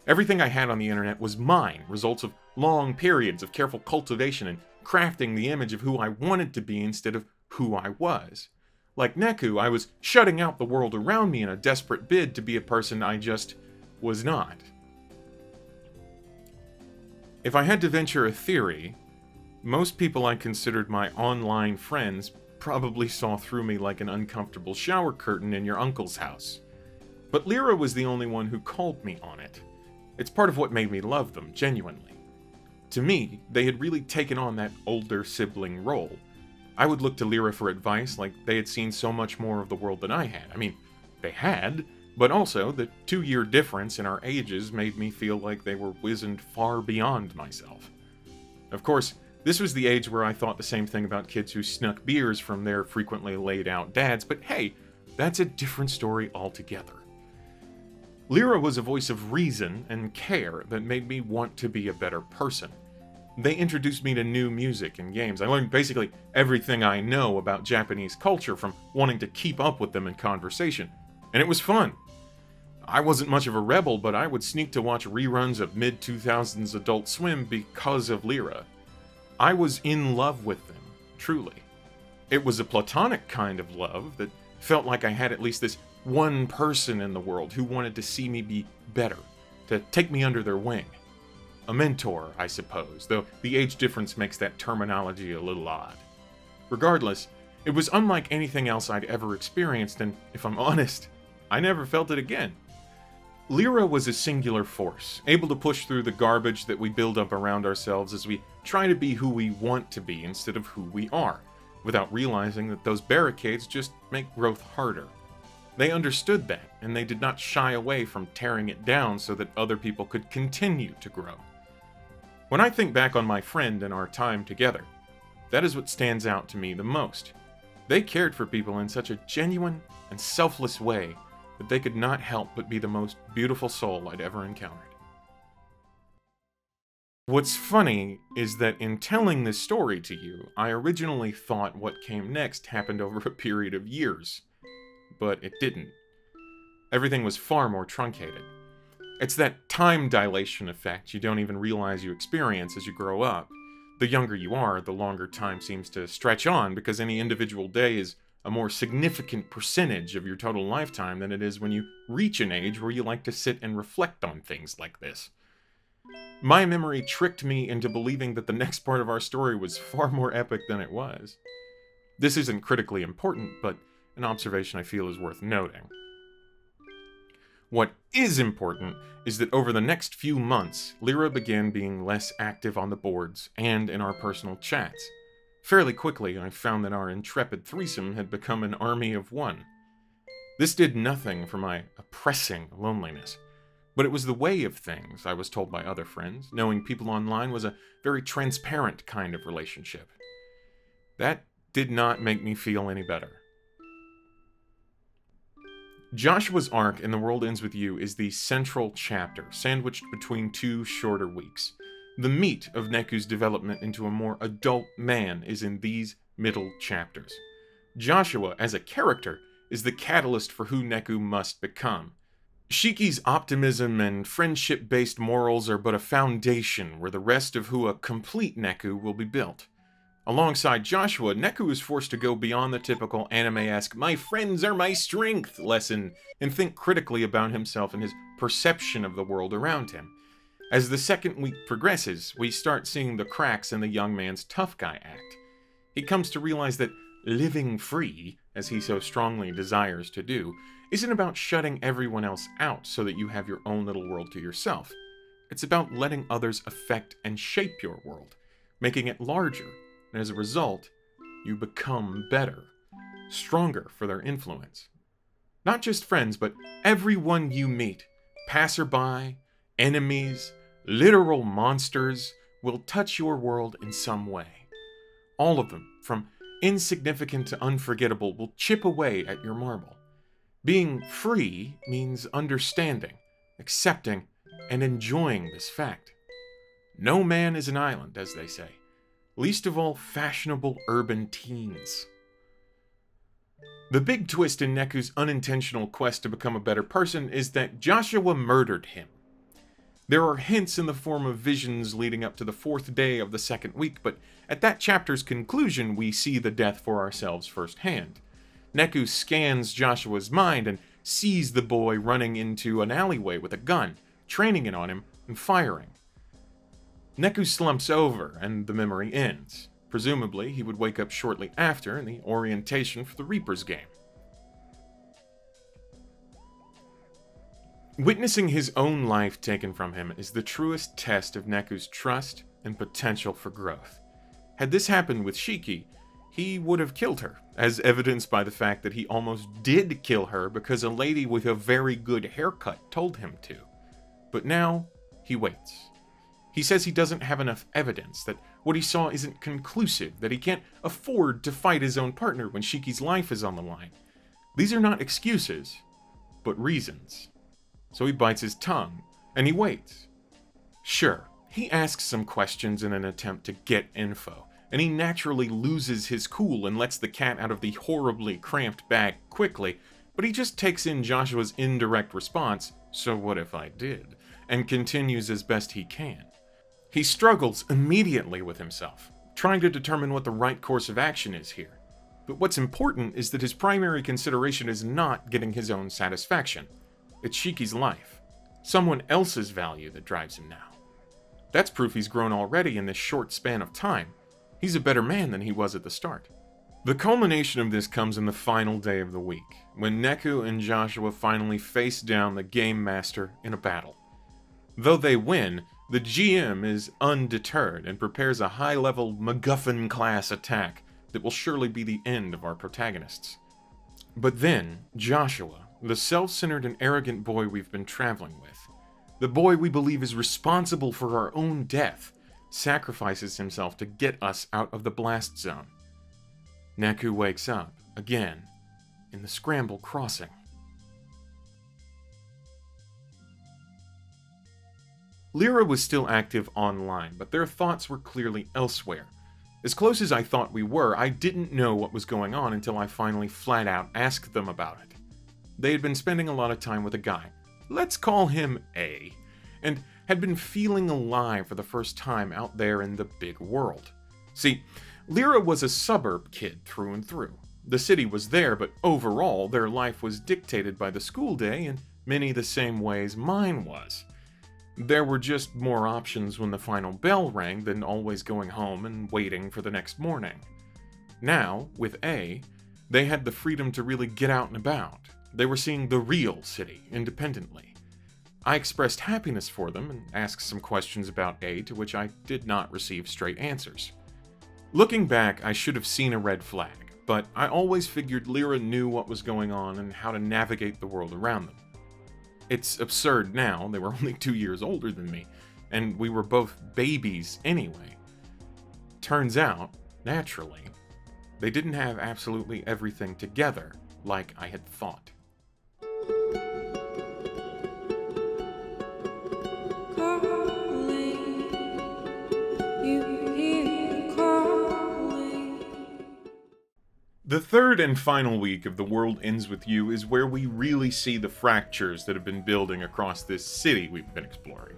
Everything I had on the internet was mine, results of long periods of careful cultivation and crafting the image of who I wanted to be instead of who I was. Like Neku, I was shutting out the world around me in a desperate bid to be a person I just was not. If I had to venture a theory, most people I considered my online friends probably saw through me like an uncomfortable shower curtain in your uncle's house. But Lyra was the only one who called me on it. It's part of what made me love them, genuinely. To me, they had really taken on that older sibling role. I would look to Lyra for advice like they had seen so much more of the world than I had. I mean, they had, but also the 2-year difference in our ages made me feel like they were wizened far beyond myself. Of course, this was the age where I thought the same thing about kids who snuck beers from their frequently laid-out dads, but hey, that's a different story altogether. Lyra was a voice of reason and care that made me want to be a better person. They introduced me to new music and games. I learned basically everything I know about Japanese culture from wanting to keep up with them in conversation, and it was fun. I wasn't much of a rebel, but I would sneak to watch reruns of mid-2000s Adult Swim because of Lyra. I was in love with them, truly. It was a platonic kind of love that felt like I had at least this one person in the world who wanted to see me be better, to take me under their wing. A mentor, I suppose, though the age difference makes that terminology a little odd. Regardless, it was unlike anything else I'd ever experienced, and if I'm honest, I never felt it again. Lyra was a singular force, able to push through the garbage that we build up around ourselves as we try to be who we want to be instead of who we are, without realizing that those barricades just make growth harder. They understood that, and they did not shy away from tearing it down so that other people could continue to grow. When I think back on my friend and our time together, that is what stands out to me the most. They cared for people in such a genuine and selfless way that they could not help but be the most beautiful soul I'd ever encountered. What's funny is that in telling this story to you, I originally thought what came next happened over a period of years. But it didn't. Everything was far more truncated. It's that time dilation effect you don't even realize you experience as you grow up. The younger you are, the longer time seems to stretch on because any individual day is a more significant percentage of your total lifetime than it is when you reach an age where you like to sit and reflect on things like this. My memory tricked me into believing that the next part of our story was far more epic than it was. This isn't critically important, but an observation I feel is worth noting. What is important is that over the next few months, Lyra began being less active on the boards and in our personal chats. Fairly quickly, I found that our intrepid threesome had become an army of one. This did nothing for my oppressing loneliness, but it was the way of things, I was told by other friends. Knowing people online was a very transparent kind of relationship. That did not make me feel any better. Joshua's arc in The World Ends With You is the central chapter, sandwiched between two shorter weeks. The meat of Neku's development into a more adult man is in these middle chapters. Joshua, as a character, is the catalyst for who Neku must become. Shiki's optimism and friendship-based morals are but a foundation where the rest of who a complete Neku will be built. Alongside Joshua, Neku is forced to go beyond the typical anime-esque "my friends are my strength" lesson and think critically about himself and his perception of the world around him. As the second week progresses, we start seeing the cracks in the young man's tough guy act. He comes to realize that living free, as he so strongly desires to do, isn't about shutting everyone else out so that you have your own little world to yourself. It's about letting others affect and shape your world, making it larger, and as a result, you become better, stronger for their influence. Not just friends, but everyone you meet, passerby, enemies, literal monsters, will touch your world in some way. All of them, from insignificant to unforgettable, will chip away at your marble. Being free means understanding, accepting, and enjoying this fact. No man is an island, as they say. Least of all fashionable urban teens. The big twist in Neku's unintentional quest to become a better person is that Joshua murdered him. There are hints in the form of visions leading up to the 4th day of the 2nd week, but at that chapter's conclusion we see the death for ourselves firsthand. Neku scans Joshua's mind and sees the boy running into an alleyway with a gun, training it on him and firing. Neku slumps over, and the memory ends. Presumably, he would wake up shortly after in the orientation for the Reaper's game. Witnessing his own life taken from him is the truest test of Neku's trust and potential for growth. Had this happened with Shiki, he would have killed her, as evidenced by the fact that he almost did kill her because a lady with a very good haircut told him to. But now, he waits. He says he doesn't have enough evidence, that what he saw isn't conclusive, that he can't afford to fight his own partner when Shiki's life is on the line. These are not excuses, but reasons. So he bites his tongue, and he waits. Sure, he asks some questions in an attempt to get info, and he naturally loses his cool and lets the cat out of the horribly cramped bag quickly, but he just takes in Joshua's indirect response, "So what if I did?" and continues as best he can. He struggles immediately with himself, trying to determine what the right course of action is here. But what's important is that his primary consideration is not getting his own satisfaction. It's Shiki's life, someone else's value that drives him now. That's proof he's grown already in this short span of time. He's a better man than he was at the start. The culmination of this comes in the final day of the week, when Neku and Joshua finally face down the Game Master in a battle. Though they win, the GM is undeterred and prepares a high-level MacGuffin-class attack that will surely be the end of our protagonists. But then, Joshua, the self-centered and arrogant boy we've been traveling with, the boy we believe is responsible for our own death, sacrifices himself to get us out of the blast zone. Neku wakes up, again, in the Scramble Crossing. Lyra was still active online, but their thoughts were clearly elsewhere. As close as I thought we were, I didn't know what was going on until I finally flat out asked them about it. They had been spending a lot of time with a guy, let's call him A, and had been feeling alive for the first time out there in the big world. See, Lyra was a suburb kid through and through. The city was there, but overall, their life was dictated by the school day in many the same ways mine was. There were just more options when the final bell rang than always going home and waiting for the next morning. Now, with A, They had the freedom to really get out and about. They were seeing the real city, independently. I expressed happiness for them and asked some questions about A, to which I did not receive straight answers. Looking back, I should have seen a red flag, but I always figured Lyra knew what was going on and how to navigate the world around them. It's absurd now, they were only 2 years older than me, and we were both babies anyway. Turns out, naturally, they didn't have absolutely everything together like I had thought. The third and final week of The World Ends With You is where we really see the fractures that have been building across this city we've been exploring.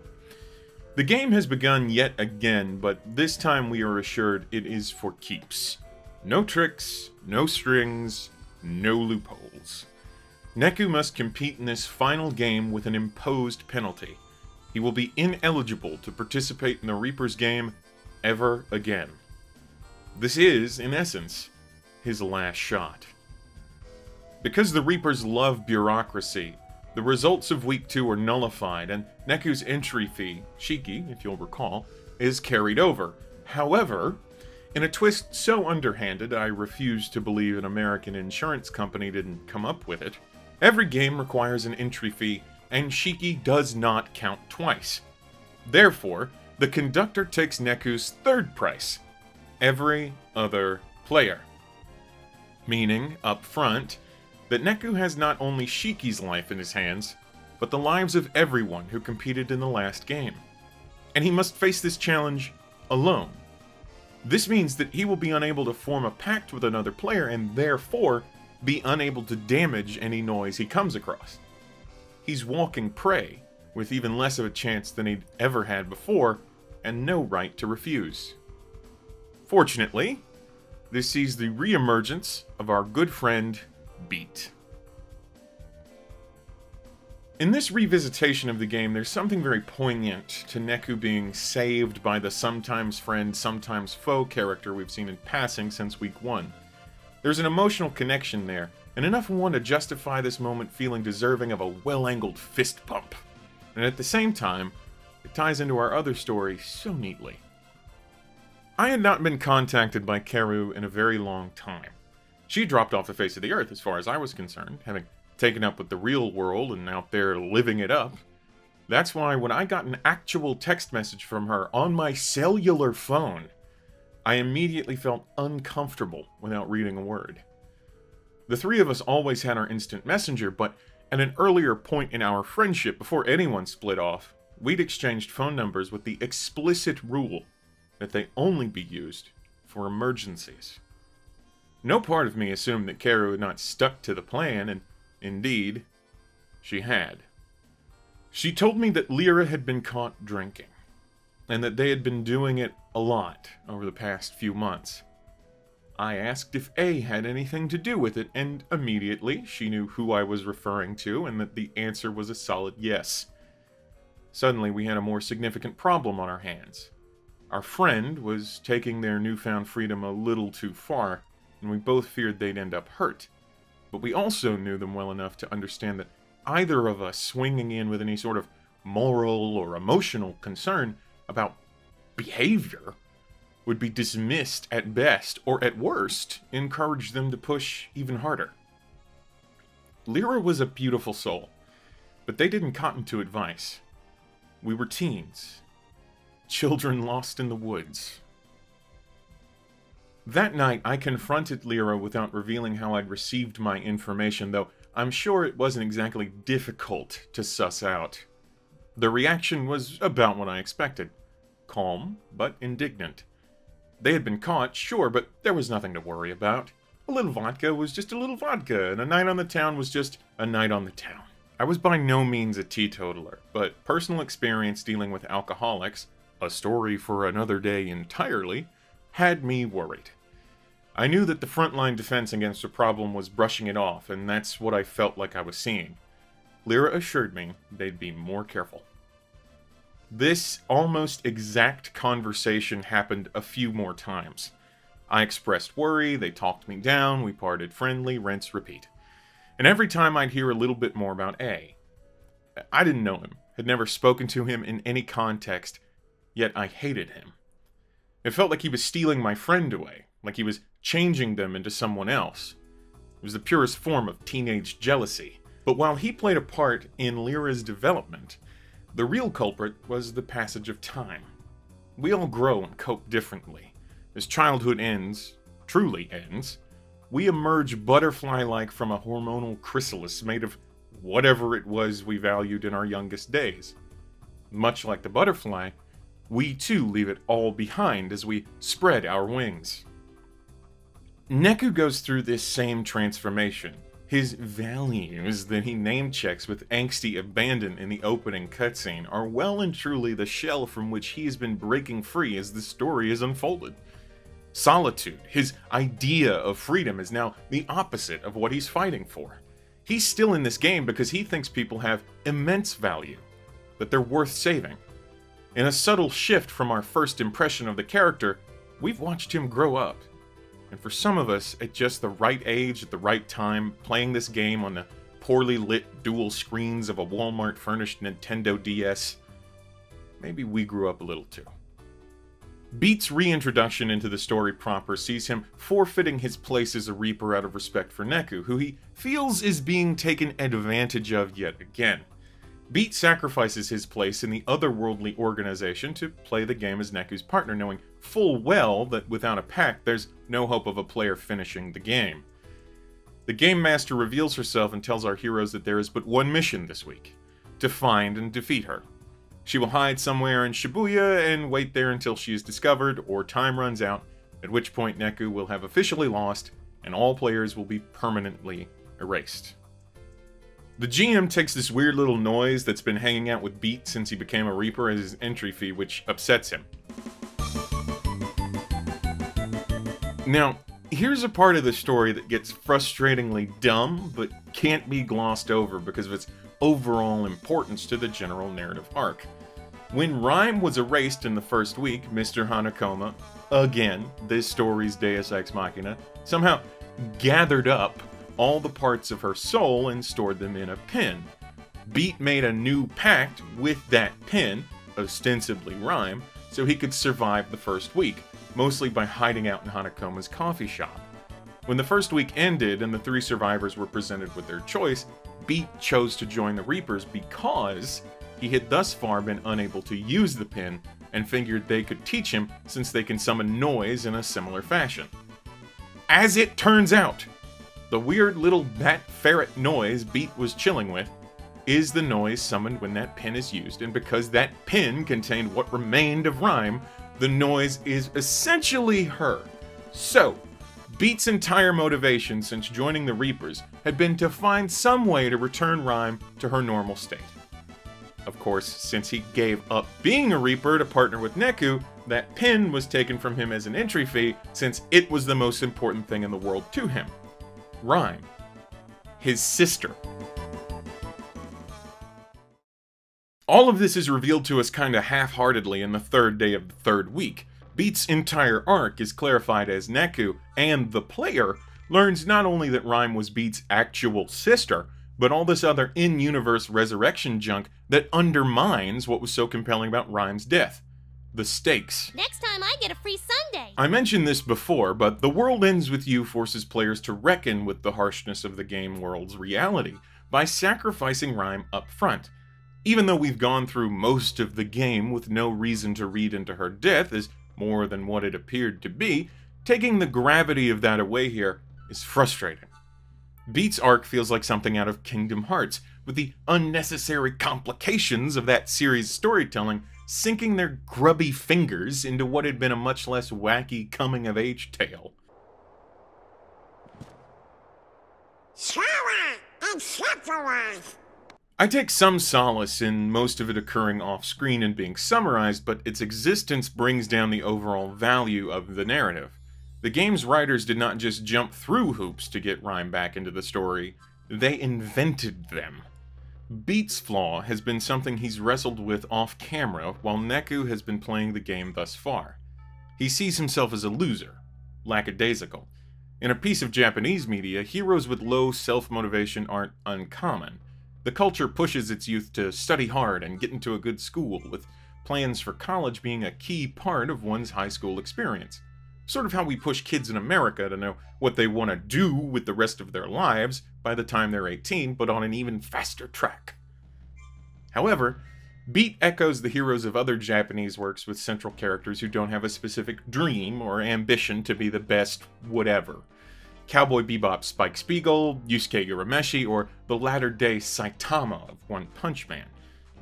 The game has begun yet again, but this time we are assured it is for keeps. No tricks, no strings, no loopholes. Neku must compete in this final game with an imposed penalty. He will be ineligible to participate in the Reaper's game ever again. This is, in essence, his last shot. Because the Reapers love bureaucracy, the results of Week 2 are nullified, and Neku's entry fee, shiki, if you'll recall, is carried over. However, in a twist so underhanded I refuse to believe an American insurance company didn't come up with it, every game requires an entry fee, and shiki does not count twice. Therefore, the conductor takes Neku's third price, every other player. Meaning, up front, that Neku has not only Shiki's life in his hands, but the lives of everyone who competed in the last game. And he must face this challenge alone. This means that he will be unable to form a pact with another player and therefore be unable to damage any noise he comes across. He's walking prey, with even less of a chance than he'd ever had before, and no right to refuse. Fortunately, this sees the re-emergence of our good friend, Beat. In this revisitation of the game, there's something very poignant to Neku being saved by the sometimes friend, sometimes foe character we've seen in passing since Week 1. There's an emotional connection there, and enough of one to justify this moment feeling deserving of a well-angled fist pump. And at the same time, it ties into our other story so neatly. I had not been contacted by Karu in a very long time. She dropped off the face of the earth as far as I was concerned, having taken up with the real world and out there living it up. That's why when I got an actual text message from her on my cellular phone, I immediately felt uncomfortable without reading a word. The three of us always had our instant messenger, but at an earlier point in our friendship, before anyone split off, we'd exchanged phone numbers with the explicit rule that they only be used for emergencies. No part of me assumed that Karu had not stuck to the plan, and indeed, she had. She told me that Lyra had been caught drinking, and that they had been doing it a lot over the past few months. I asked if A had anything to do with it, and immediately she knew who I was referring to, and that the answer was a solid yes. Suddenly we had a more significant problem on our hands. Our friend was taking their newfound freedom a little too far, and we both feared they'd end up hurt. But we also knew them well enough to understand that either of us swinging in with any sort of moral or emotional concern about behavior would be dismissed at best, or at worst, encourage them to push even harder. Lyra was a beautiful soul, but they didn't cotton to advice. We were teens. Children lost in the woods. That night, I confronted Lyra without revealing how I'd received my information, though I'm sure it wasn't exactly difficult to suss out. The reaction was about what I expected. Calm, but indignant. They had been caught, sure, but there was nothing to worry about. A little vodka was just a little vodka, and a night on the town was just a night on the town. I was by no means a teetotaler, but personal experience dealing with alcoholics, a story for another day entirely, had me worried. I knew that the frontline defense against the problem was brushing it off, and that's what I felt like I was seeing. Lyra assured me they'd be more careful. This almost exact conversation happened a few more times. I expressed worry, they talked me down, we parted friendly, rinse, repeat. And every time I'd hear a little bit more about A. I didn't know him, had never spoken to him in any context, yet I hated him. It felt like he was stealing my friend away, like he was changing them into someone else. It was the purest form of teenage jealousy. But while he played a part in Lyra's development, the real culprit was the passage of time. We all grow and cope differently. As childhood ends, truly ends, we emerge butterfly-like from a hormonal chrysalis made of whatever it was we valued in our youngest days. Much like the butterfly, we too leave it all behind as we spread our wings. Neku goes through this same transformation. His values that he name-checks with angsty abandon in the opening cutscene are well and truly the shell from which he has been breaking free as the story is unfolded. Solitude, his idea of freedom, is now the opposite of what he's fighting for. He's still in this game because he thinks people have immense value, that they're worth saving. In a subtle shift from our first impression of the character, we've watched him grow up. And for some of us, at just the right age, at the right time, playing this game on the poorly lit dual screens of a Walmart-furnished Nintendo DS, maybe we grew up a little too. Beat's reintroduction into the story proper sees him forfeiting his place as a Reaper out of respect for Neku, who he feels is being taken advantage of yet again. Beat sacrifices his place in the otherworldly organization to play the game as Neku's partner, knowing full well that without a pact, there's no hope of a player finishing the game. The Game Master reveals herself and tells our heroes that there is but one mission this week: to find and defeat her. She will hide somewhere in Shibuya and wait there until she is discovered or time runs out, at which point Neku will have officially lost and all players will be permanently erased. The GM takes this weird little noise that's been hanging out with Beat since he became a Reaper as his entry fee, which upsets him. Now, here's a part of the story that gets frustratingly dumb, but can't be glossed over because of its overall importance to the general narrative arc. When Rhyme was erased in the first week, Mr. Hanakoma, again, this story's Deus Ex Machina, somehow gathered up all the parts of her soul and stored them in a pin. Beat made a new pact with that pin, ostensibly Rhyme, so he could survive the first week, mostly by hiding out in Hanakoma's coffee shop. When the first week ended and the three survivors were presented with their choice, Beat chose to join the Reapers because he had thus far been unable to use the pin and figured they could teach him since they can summon noise in a similar fashion. As it turns out, the weird little bat ferret noise Beat was chilling with is the noise summoned when that pin is used, and because that pin contained what remained of Rhyme, the noise is essentially her. So, Beat's entire motivation since joining the Reapers had been to find some way to return Rhyme to her normal state. Of course, since he gave up being a Reaper to partner with Neku, that pin was taken from him as an entry fee since it was the most important thing in the world to him. Rhyme, his sister. All of this is revealed to us kinda half-heartedly in the third day of the third week. Beat's entire arc is clarified as Neku and the player learns not only that Rhyme was Beat's actual sister, but all this other in-universe resurrection junk that undermines what was so compelling about Rhyme's death. The stakes. Next time I get a free sundae. I mentioned this before, but The World Ends With You forces players to reckon with the harshness of the game world's reality by sacrificing Rhyme up front. Even though we've gone through most of the game with no reason to read into her death as more than what it appeared to be, taking the gravity of that away here is frustrating. Beat's arc feels like something out of Kingdom Hearts, with the unnecessary complications of that series' storytelling sinking their grubby fingers into what had been a much less wacky coming-of-age tale. I take some solace in most of it occurring off-screen and being summarized, but its existence brings down the overall value of the narrative. The game's writers did not just jump through hoops to get Rhyme back into the story, they invented them. Beat's flaw has been something he's wrestled with off-camera, while Neku has been playing the game thus far. He sees himself as a loser, lackadaisical. In a piece of Japanese media, heroes with low self-motivation aren't uncommon. The culture pushes its youth to study hard and get into a good school, with plans for college being a key part of one's high school experience. Sort of how we push kids in America to know what they want to do with the rest of their lives by the time they're 18, but on an even faster track. However, Beat echoes the heroes of other Japanese works with central characters who don't have a specific dream or ambition to be the best whatever. Cowboy Bebop's Spike Spiegel, Yusuke Urameshi, or the latter-day Saitama of One Punch Man.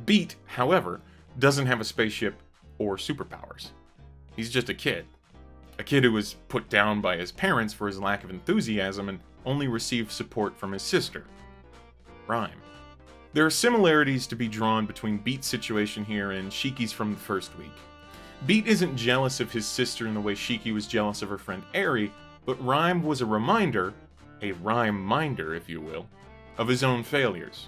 Beat, however, doesn't have a spaceship or superpowers. He's just a kid. A kid who was put down by his parents for his lack of enthusiasm and only received support from his sister, Rhyme. There are similarities to be drawn between Beat's situation here and Shiki's from the first week. Beat isn't jealous of his sister in the way Shiki was jealous of her friend Eri, but Rhyme was a reminder, a rhyme-minder if you will, of his own failures.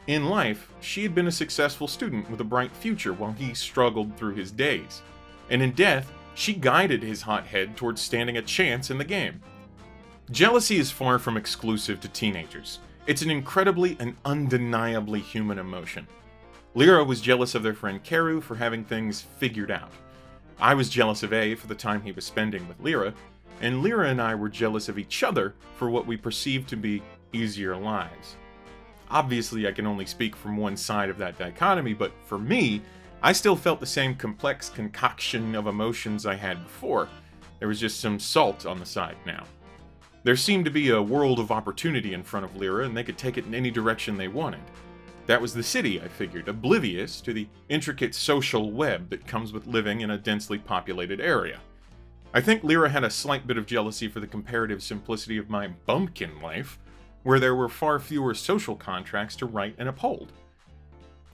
In life, she had been a successful student with a bright future while he struggled through his days. And in death, she guided his hot head towards standing a chance in the game. Jealousy is far from exclusive to teenagers. It's an incredibly and undeniably human emotion. Lyra was jealous of their friend Karu for having things figured out. I was jealous of A for the time he was spending with Lyra, and Lyra and I were jealous of each other for what we perceived to be easier lives. Obviously, I can only speak from one side of that dichotomy, but for me, I still felt the same complex concoction of emotions I had before. There was just some salt on the side now. There seemed to be a world of opportunity in front of Lyra, and they could take it in any direction they wanted. That was the city, I figured, oblivious to the intricate social web that comes with living in a densely populated area. I think Lyra had a slight bit of jealousy for the comparative simplicity of my bumpkin life, where there were far fewer social contracts to write and uphold.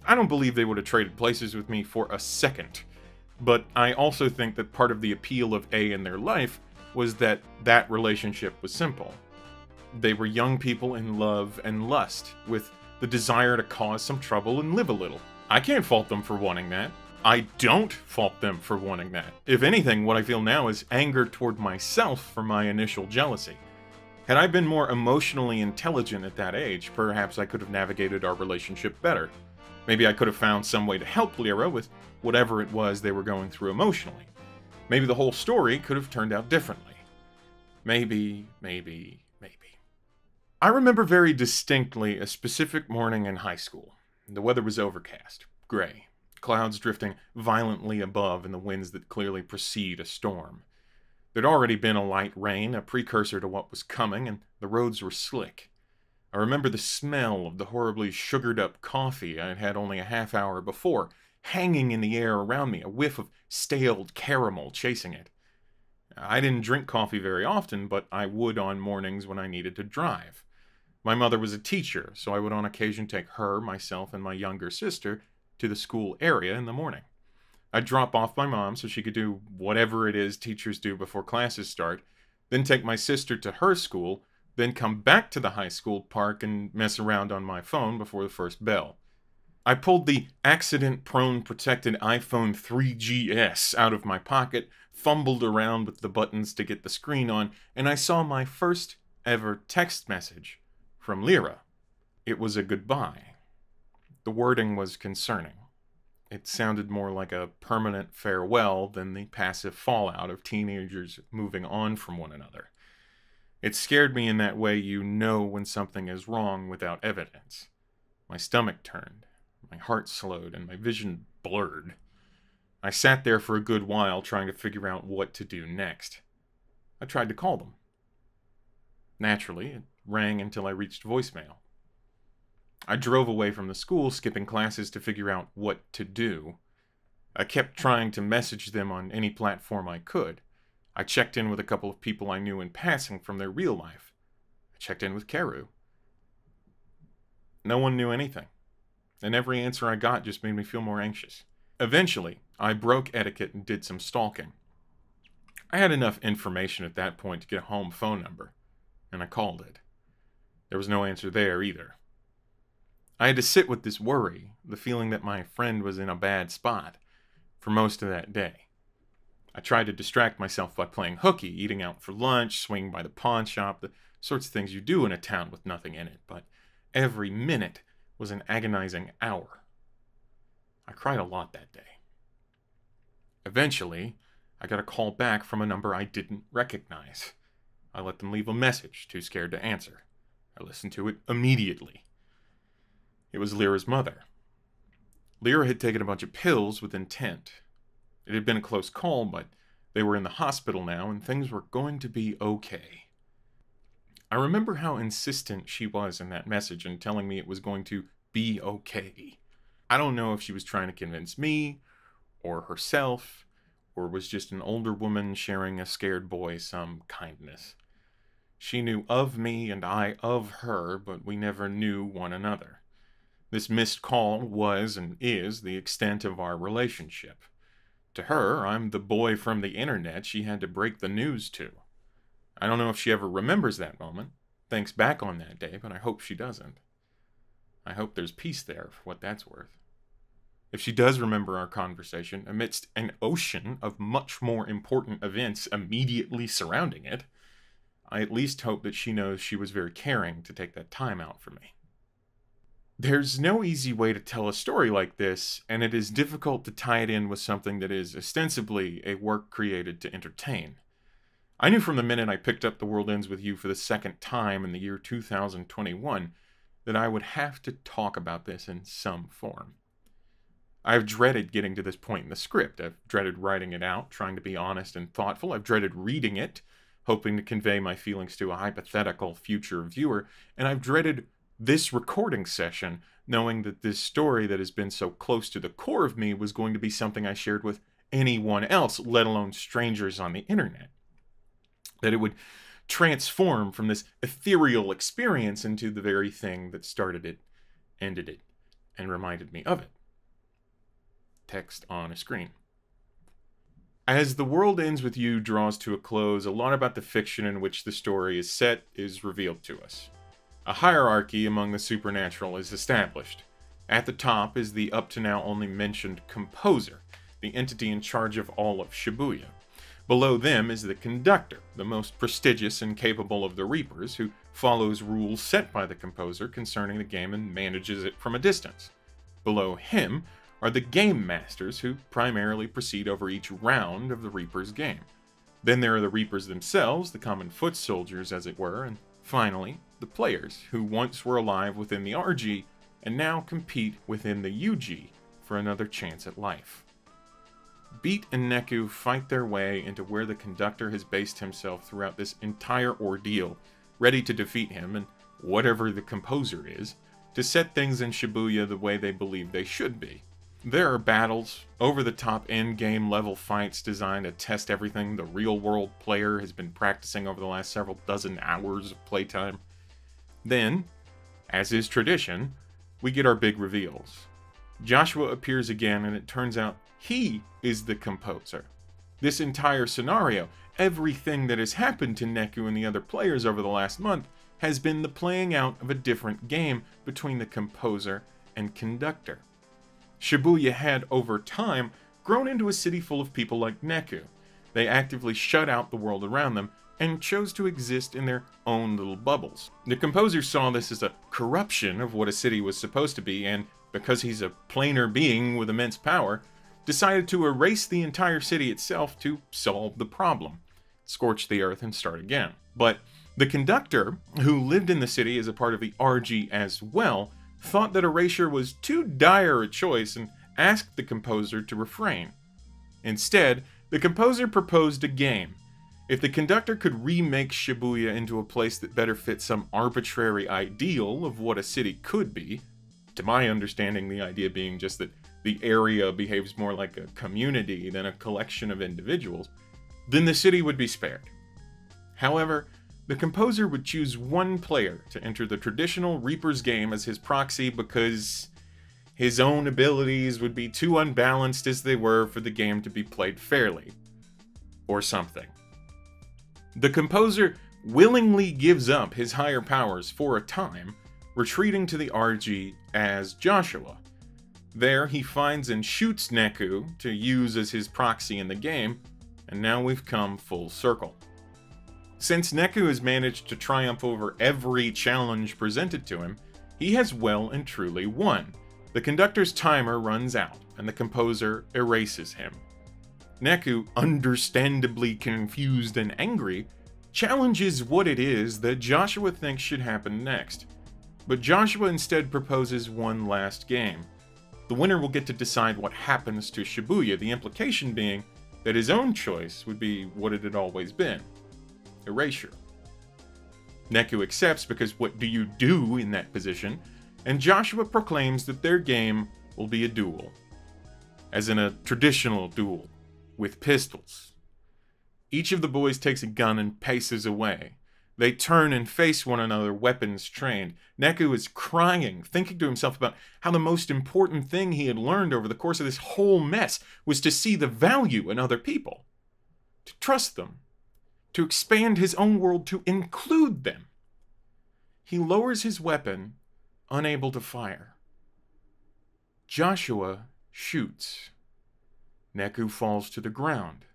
I don't believe they would have traded places with me for a second, but I also think that part of the appeal of A in their life was that that relationship was simple. They were young people in love and lust, with the desire to cause some trouble and live a little. I can't fault them for wanting that. I don't fault them for wanting that. If anything, what I feel now is anger toward myself for my initial jealousy. Had I been more emotionally intelligent at that age, perhaps I could have navigated our relationship better. Maybe I could have found some way to help Lyra with whatever it was they were going through emotionally. Maybe the whole story could have turned out differently. Maybe. I remember very distinctly a specific morning in high school. The weather was overcast, gray, clouds drifting violently above in the winds that clearly precede a storm. There'd already been a light rain, a precursor to what was coming, and the roads were slick. I remember the smell of the horribly sugared-up coffee I had had only a half hour before, hanging in the air around me, a whiff of staled caramel chasing it. I didn't drink coffee very often, but I would on mornings when I needed to drive. My mother was a teacher, so I would on occasion take her, myself, and my younger sister to the school area in the morning. I'd drop off my mom so she could do whatever it is teachers do before classes start, then take my sister to her school, then come back to the high school park and mess around on my phone before the first bell. I pulled the accident-prone protected iPhone 3GS out of my pocket, fumbled around with the buttons to get the screen on, and I saw my first ever text message from Lyra. It was a goodbye. The wording was concerning. It sounded more like a permanent farewell than the passive fallout of teenagers moving on from one another. It scared me in that way you know when something is wrong without evidence. My stomach turned, my heart slowed, and my vision blurred. I sat there for a good while trying to figure out what to do next. I tried to call them. Naturally, it rang until I reached voicemail. I drove away from the school, skipping classes to figure out what to do. I kept trying to message them on any platform I could. I checked in with a couple of people I knew in passing from their real life. I checked in with Karu. No one knew anything, and every answer I got just made me feel more anxious. Eventually, I broke etiquette and did some stalking. I had enough information at that point to get a home phone number, and I called it. There was no answer there either. I had to sit with this worry, the feeling that my friend was in a bad spot, for most of that day. I tried to distract myself by playing hooky, eating out for lunch, swinging by the pawn shop, the sorts of things you do in a town with nothing in it, but every minute was an agonizing hour. I cried a lot that day. Eventually, I got a call back from a number I didn't recognize. I let them leave a message, too scared to answer. I listened to it immediately. It was Lyra's mother. Lyra had taken a bunch of pills with intent. It had been a close call, but they were in the hospital now, and things were going to be okay. I remember how insistent she was in that message and telling me it was going to be okay. I don't know if she was trying to convince me, or herself, or was just an older woman sharing a scared boy some kindness. She knew of me and I of her, but we never knew one another. This missed call was and is the extent of our relationship. To her, I'm the boy from the internet she had to break the news to. I don't know if she ever remembers that moment, thinks back on that day, but I hope she doesn't. I hope there's peace there for what that's worth. If she does remember our conversation amidst an ocean of much more important events immediately surrounding it, I at least hope that she knows she was very caring to take that time out for me. There's no easy way to tell a story like this, and it is difficult to tie it in with something that is ostensibly a work created to entertain. I knew from the minute I picked up The World Ends With You for the second time in the year 2021 that I would have to talk about this in some form. I've dreaded getting to this point in the script. I've dreaded writing it out, trying to be honest and thoughtful. I've dreaded reading it, hoping to convey my feelings to a hypothetical future viewer. And I've dreaded this recording session, knowing that this story that has been so close to the core of me was going to be something I shared with anyone else, let alone strangers on the internet. That it would transform from this ethereal experience into the very thing that started it, ended it, and reminded me of it. Text on a screen. As The World Ends With You draws to a close, a lot about the fiction in which the story is set is revealed to us. A hierarchy among the supernatural is established. At the top is the up to now only mentioned composer, the entity in charge of all of Shibuya. Below them is the conductor, the most prestigious and capable of the Reapers, who follows rules set by the composer concerning the game and manages it from a distance. Below him are the game masters, who primarily proceed over each round of the Reaper's game. Then there are the Reapers themselves, the common foot soldiers as it were, and finally, the players, who once were alive within the RG and now compete within the UG for another chance at life. Beat and Neku fight their way into where the conductor has based himself throughout this entire ordeal, ready to defeat him and whatever the composer is, to set things in Shibuya the way they believe they should be. There are battles, over-the-top end-game level fights designed to test everything the real-world player has been practicing over the last several dozen hours of playtime. Then, as is tradition, we get our big reveals. Joshua appears again, and it turns out he is the composer. This entire scenario, everything that has happened to Neku and the other players over the last month, has been the playing out of a different game between the composer and conductor. Shibuya had, over time, grown into a city full of people like Neku. They actively shut out the world around them and chose to exist in their own little bubbles. The composer saw this as a corruption of what a city was supposed to be, and because he's a planar being with immense power, decided to erase the entire city itself to solve the problem, scorch the earth and start again. But the conductor, who lived in the city as a part of the RG as well, thought that erasure was too dire a choice and asked the composer to refrain. Instead, the composer proposed a game. If the conductor could remake Shibuya into a place that better fit some arbitrary ideal of what a city could be, to my understanding the idea being just that the area behaves more like a community than a collection of individuals, then the city would be spared. However, the composer would choose one player to enter the traditional Reaper's game as his proxy because his own abilities would be too unbalanced as they were for the game to be played fairly. Or something. The composer willingly gives up his higher powers for a time, retreating to the RG as Joshua. There he finds and shoots Neku to use as his proxy in the game, and now we've come full circle. Since Neku has managed to triumph over every challenge presented to him, he has well and truly won. The conductor's timer runs out, and the composer erases him. Neku, understandably confused and angry, challenges what it is that Joshua thinks should happen next. But Joshua instead proposes one last game. The winner will get to decide what happens to Shibuya, the implication being that his own choice would be what it had always been: erasure. Neku accepts because what do you do in that position? And Joshua proclaims that their game will be a duel. As in a traditional duel, with pistols. Each of the boys takes a gun and paces away. They turn and face one another, weapons trained. Neku is crying, thinking to himself about how the most important thing he had learned over the course of this whole mess was to see the value in other people. To trust them. To expand his own world to include them. He lowers his weapon, unable to fire. Joshua shoots. Neku falls to the ground.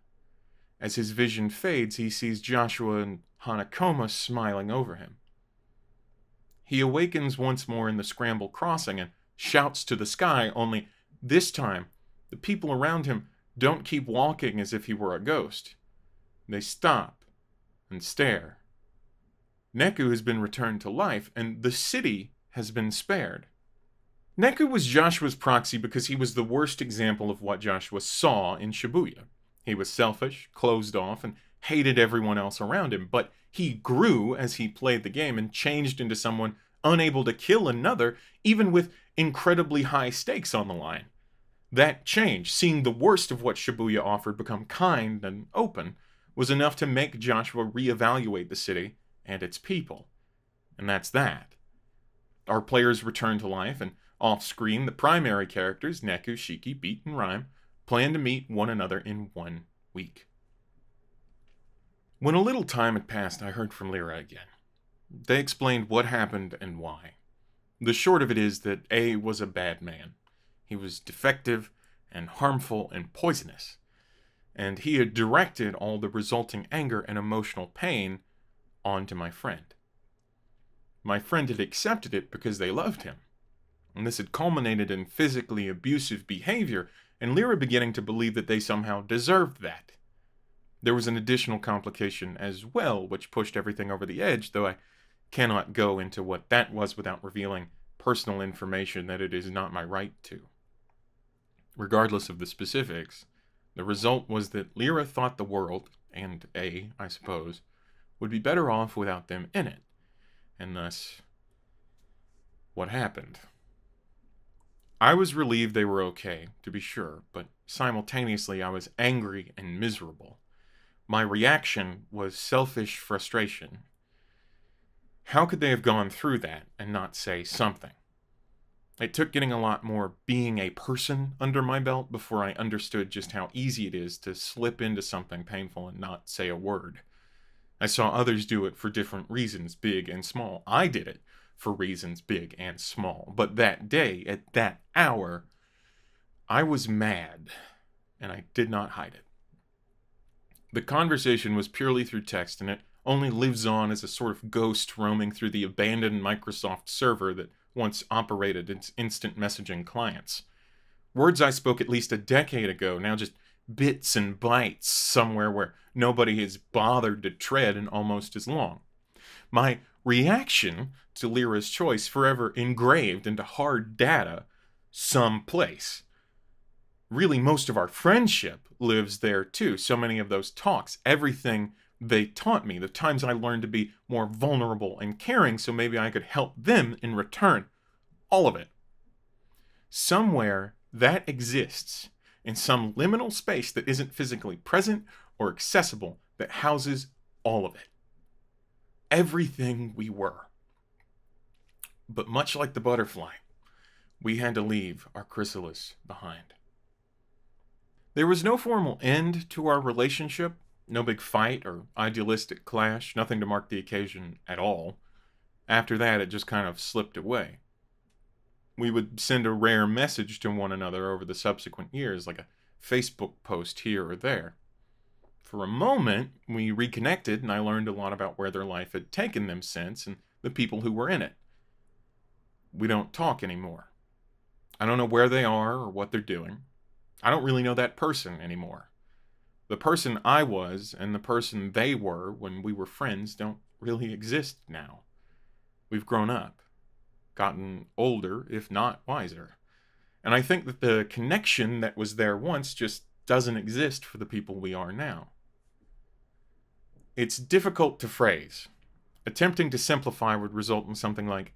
As his vision fades, he sees Joshua and Hanakoma smiling over him. He awakens once more in the scramble crossing and shouts to the sky, only this time, the people around him don't keep walking as if he were a ghost. They stop and stare. Neku has been returned to life, and the city has been spared. Neku was Joshua's proxy because he was the worst example of what Joshua saw in Shibuya. He was selfish, closed off, and hated everyone else around him, but he grew as he played the game and changed into someone unable to kill another, even with incredibly high stakes on the line. That change, seeing the worst of what Shibuya offered become kind and open, was enough to make Joshua reevaluate the city and its people. And that's that. Our players return to life, and off-screen, the primary characters, Neku, Shiki, Beat, and Rhyme, plan to meet one another in 1 week. When a little time had passed, I heard from Lyra again. They explained what happened and why. The short of it is that A was a bad man. He was defective and harmful and poisonous. And he had directed all the resulting anger and emotional pain onto my friend. My friend had accepted it because they loved him. And this had culminated in physically abusive behavior, and Lyra beginning to believe that they somehow deserved that. There was an additional complication as well, which pushed everything over the edge, though I cannot go into what that was without revealing personal information that it is not my right to. Regardless of the specifics, the result was that Lyra thought the world, and A, I suppose, would be better off without them in it. And thus, what happened? I was relieved they were okay, to be sure, but simultaneously I was angry and miserable. My reaction was selfish frustration. How could they have gone through that and not say something? It took getting a lot more being a person under my belt before I understood just how easy it is to slip into something painful and not say a word. I saw others do it for different reasons, big and small. I did it for reasons big and small. But that day, at that hour, I was mad, and I did not hide it. The conversation was purely through text, and it only lives on as a sort of ghost roaming through the abandoned Microsoft server that once operated its instant messaging clients. Words I spoke at least a decade ago, now just bits and bytes somewhere where nobody has bothered to tread in almost as long. My reaction to Lyra's choice forever engraved into hard data someplace. Really, most of our friendship lives there too. So many of those talks, everything they taught me, the times I learned to be more vulnerable and caring so maybe I could help them in return. All of it. Somewhere that exists in some liminal space that isn't physically present or accessible that houses all of it. Everything we were. But much like the butterfly, we had to leave our chrysalis behind. There was no formal end to our relationship, no big fight or idealistic clash, nothing to mark the occasion at all. After that, it just kind of slipped away. We would send a rare message to one another over the subsequent years, like a Facebook post here or there. For a moment, we reconnected and I learned a lot about where their life had taken them since and the people who were in it. We don't talk anymore. I don't know where they are or what they're doing. I don't really know that person anymore. The person I was and the person they were when we were friends don't really exist now. We've grown up, gotten older, if not wiser. And I think that the connection that was there once just doesn't exist for the people we are now. It's difficult to phrase. Attempting to simplify would result in something like,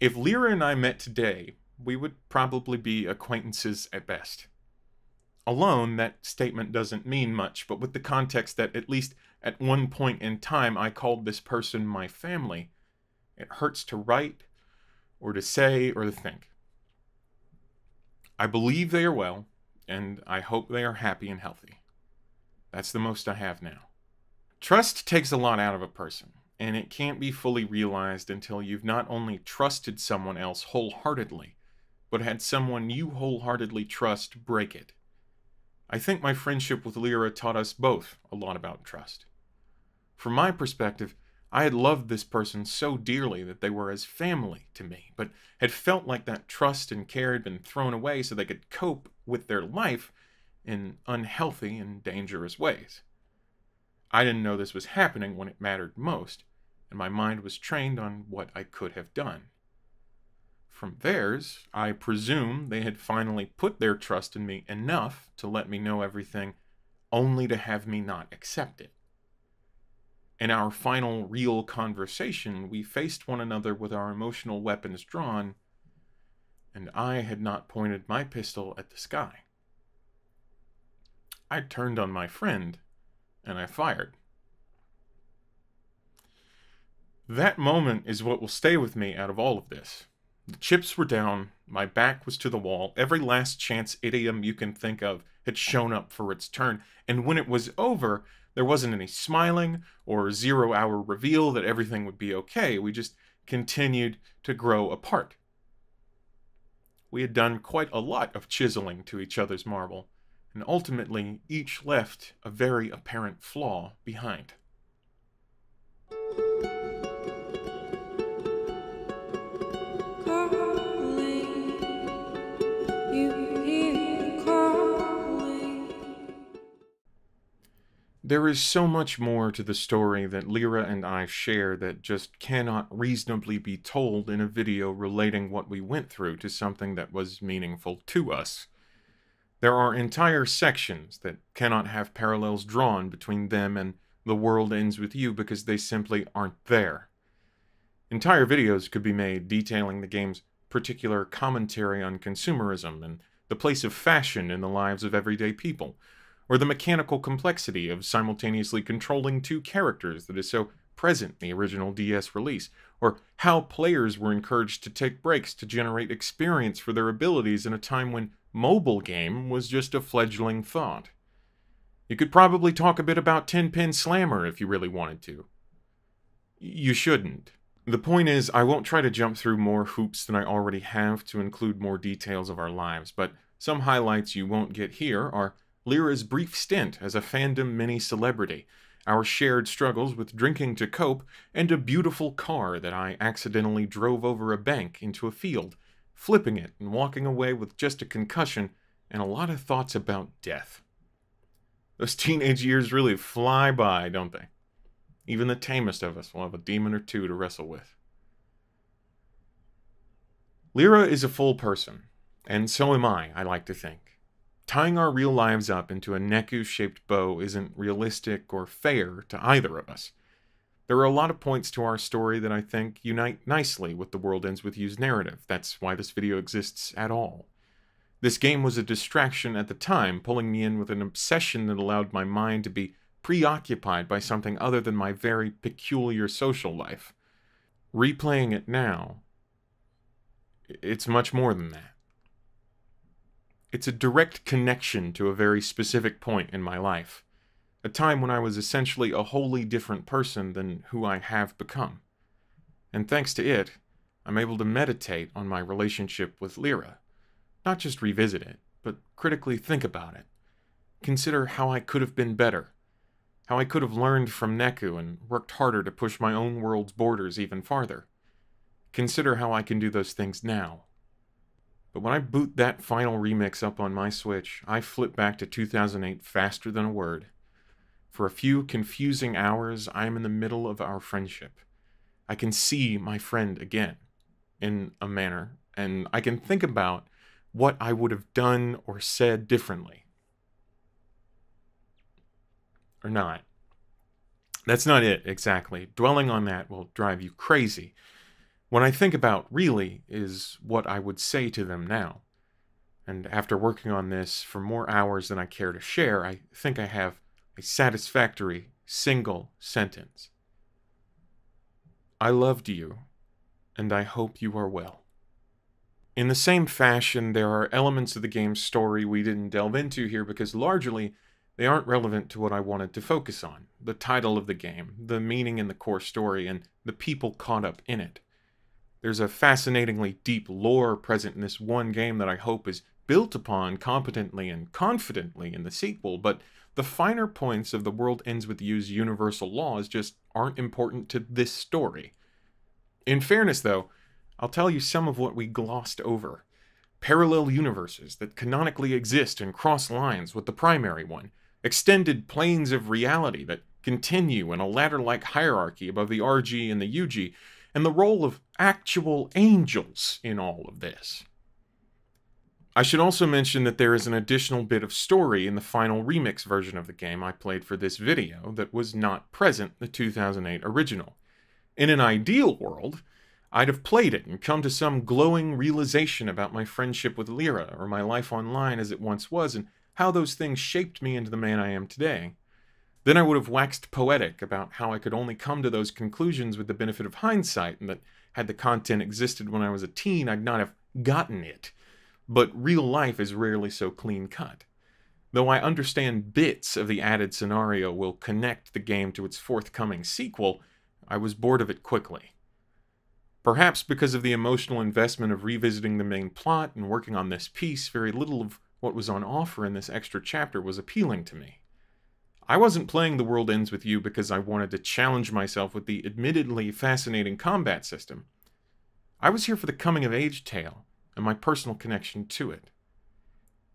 if Lyra and I met today, we would probably be acquaintances at best. Alone, that statement doesn't mean much, but with the context that at least at one point in time I called this person my family, it hurts to write, or to say, or to think. I believe they are well, and I hope they are happy and healthy. That's the most I have now. Trust takes a lot out of a person, and it can't be fully realized until you've not only trusted someone else wholeheartedly, but had someone you wholeheartedly trust break it. I think my friendship with Lyra taught us both a lot about trust. From my perspective, I had loved this person so dearly that they were as family to me, but had felt like that trust and care had been thrown away so they could cope with their life in unhealthy and dangerous ways. I didn't know this was happening when it mattered most, and my mind was trained on what I could have done. From theirs, I presume they had finally put their trust in me enough to let me know everything, only to have me not accept it. In our final real conversation, we faced one another with our emotional weapons drawn, and I had not pointed my pistol at the sky. I turned on my friend, and I fired. That moment is what will stay with me out of all of this. The chips were down, my back was to the wall, every last chance idiom you can think of had shown up for its turn, and when it was over, there wasn't any smiling or 0-hour reveal that everything would be okay. We just continued to grow apart. We had done quite a lot of chiseling to each other's marble, and ultimately each left a very apparent flaw behind. There is so much more to the story that Lyra and I share that just cannot reasonably be told in a video relating what we went through to something that was meaningful to us. There are entire sections that cannot have parallels drawn between them and The World Ends With You because they simply aren't there. Entire videos could be made detailing the game's particular commentary on consumerism and the place of fashion in the lives of everyday people, or the mechanical complexity of simultaneously controlling two characters that is so present in the original DS release, or how players were encouraged to take breaks to generate experience for their abilities in a time when mobile game was just a fledgling thought. You could probably talk a bit about 10-Pin Slammer if you really wanted to. You shouldn't. The point is, I won't try to jump through more hoops than I already have to include more details of our lives, but some highlights you won't get here are Lyra's brief stint as a fandom mini-celebrity, our shared struggles with drinking to cope, and a beautiful car that I accidentally drove over a bank into a field, flipping it and walking away with just a concussion and a lot of thoughts about death. Those teenage years really fly by, don't they? Even the tamest of us will have a demon or two to wrestle with. Lyra is a full person, and so am I like to think. Tying our real lives up into a Neku-shaped bow isn't realistic or fair to either of us. There are a lot of points to our story that I think unite nicely with The World Ends With You's narrative. That's why this video exists at all. This game was a distraction at the time, pulling me in with an obsession that allowed my mind to be preoccupied by something other than my very peculiar social life. Replaying it now, it's much more than that. It's a direct connection to a very specific point in my life, a time when I was essentially a wholly different person than who I have become. And thanks to it, I'm able to meditate on my relationship with Lyra. Not just revisit it, but critically think about it. Consider how I could have been better, how I could have learned from Neku and worked harder to push my own world's borders even farther. Consider how I can do those things now. But when I boot that final remix up on my Switch, I flip back to 2008 faster than a word. For a few confusing hours, I am in the middle of our friendship. I can see my friend again, in a manner, and I can think about what I would have done or said differently. Or not. That's not it, exactly. Dwelling on that will drive you crazy. What I think about, really, is what I would say to them now. And after working on this for more hours than I care to share, I think I have a satisfactory single sentence. I loved you, and I hope you are well. In the same fashion, there are elements of the game's story we didn't delve into here because largely they aren't relevant to what I wanted to focus on. The title of the game, the meaning in the core story, and the people caught up in it. There's a fascinatingly deep lore present in this one game that I hope is built upon competently and confidently in the sequel, but the finer points of The World Ends With You's universal laws just aren't important to this story. In fairness, though, I'll tell you some of what we glossed over. Parallel universes that canonically exist and cross lines with the primary one. Extended planes of reality that continue in a ladder-like hierarchy above the RG and the UG, and the role of actual angels in all of this. I should also mention that there is an additional bit of story in the final remix version of the game I played for this video that was not present in the 2008 original. In an ideal world, I'd have played it and come to some glowing realization about my friendship with Lyra, or my life online as it once was, and how those things shaped me into the man I am today. Then I would have waxed poetic about how I could only come to those conclusions with the benefit of hindsight, and that had the content existed when I was a teen, I'd not have gotten it. But real life is rarely so clean-cut. Though I understand bits of the added scenario will connect the game to its forthcoming sequel, I was bored of it quickly. Perhaps because of the emotional investment of revisiting the main plot and working on this piece, very little of what was on offer in this extra chapter was appealing to me. I wasn't playing The World Ends With You because I wanted to challenge myself with the admittedly fascinating combat system. I was here for the coming-of-age tale and my personal connection to it.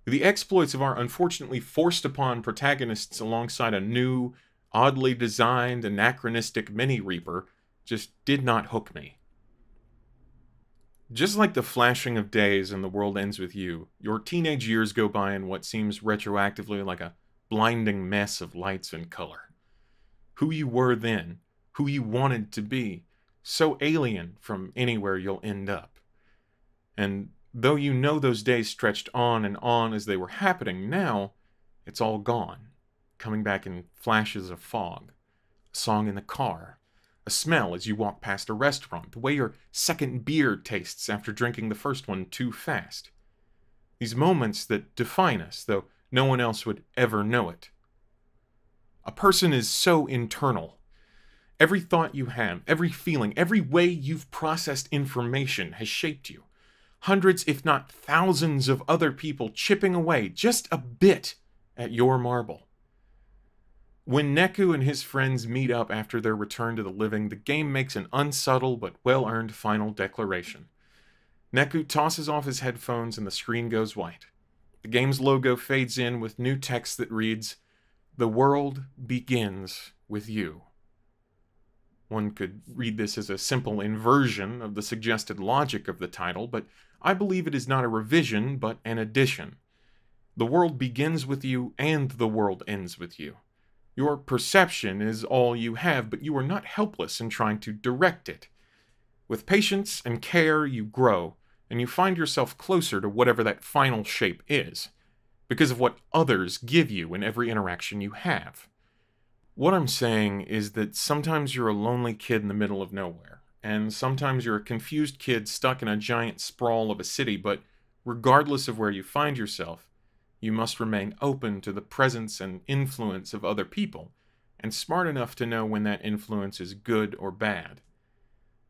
The exploits of our unfortunately forced-upon protagonists alongside a new, oddly designed, anachronistic mini-reaper just did not hook me. Just like the flashing of days in The World Ends With You, your teenage years go by in what seems retroactively like a blinding mess of lights and color. Who you were then, who you wanted to be, so alien from anywhere you'll end up. And though you know those days stretched on and on as they were happening, now it's all gone, coming back in flashes of fog, a song in the car, a smell as you walk past a restaurant, the way your second beer tastes after drinking the first one too fast. These moments that define us, though no one else would ever know it. A person is so internal. Every thought you have, every feeling, every way you've processed information has shaped you. Hundreds, if not thousands, of other people chipping away just a bit at your marble. When Neku and his friends meet up after their return to the living, the game makes an unsubtle but well-earned final declaration. Neku tosses off his headphones and the screen goes white. The game's logo fades in with new text that reads, "The world begins with you." One could read this as a simple inversion of the suggested logic of the title, but I believe it is not a revision, but an addition. The world begins with you, and the world ends with you. Your perception is all you have, but you are not helpless in trying to direct it. With patience and care, you grow, and you find yourself closer to whatever that final shape is, because of what others give you in every interaction you have. What I'm saying is that sometimes you're a lonely kid in the middle of nowhere, and sometimes you're a confused kid stuck in a giant sprawl of a city, but regardless of where you find yourself, you must remain open to the presence and influence of other people, and smart enough to know when that influence is good or bad.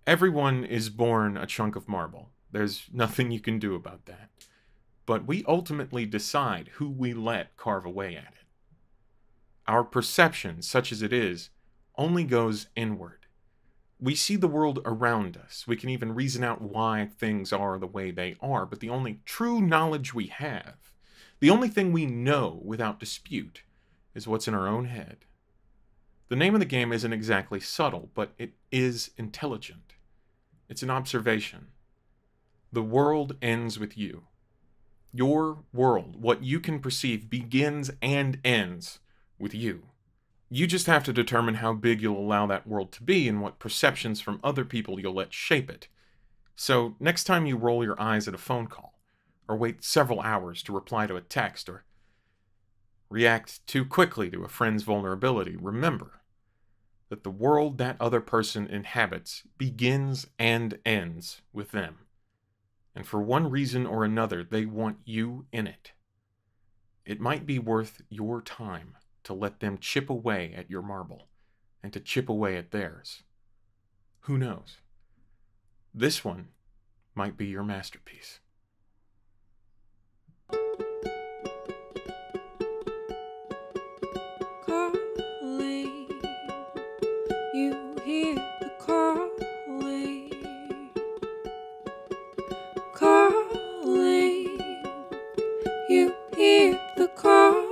Everyone is born a chunk of marble. There's nothing you can do about that. But we ultimately decide who we let carve away at it. Our perception, such as it is, only goes inward. We see the world around us. We can even reason out why things are the way they are, but the only true knowledge we have, the only thing we know without dispute, is what's in our own head. The name of the game isn't exactly subtle, but it is intelligent. It's an observation. The world ends with you. Your world, what you can perceive, begins and ends with you. You just have to determine how big you'll allow that world to be and what perceptions from other people you'll let shape it. So next time you roll your eyes at a phone call, or wait several hours to reply to a text, or react too quickly to a friend's vulnerability, remember that the world that other person inhabits begins and ends with them. And for one reason or another, they want you in it. It might be worth your time to let them chip away at your marble, and to chip away at theirs. Who knows? This one might be your masterpiece. Calling, you hear the calling. Calling, you hear the calling.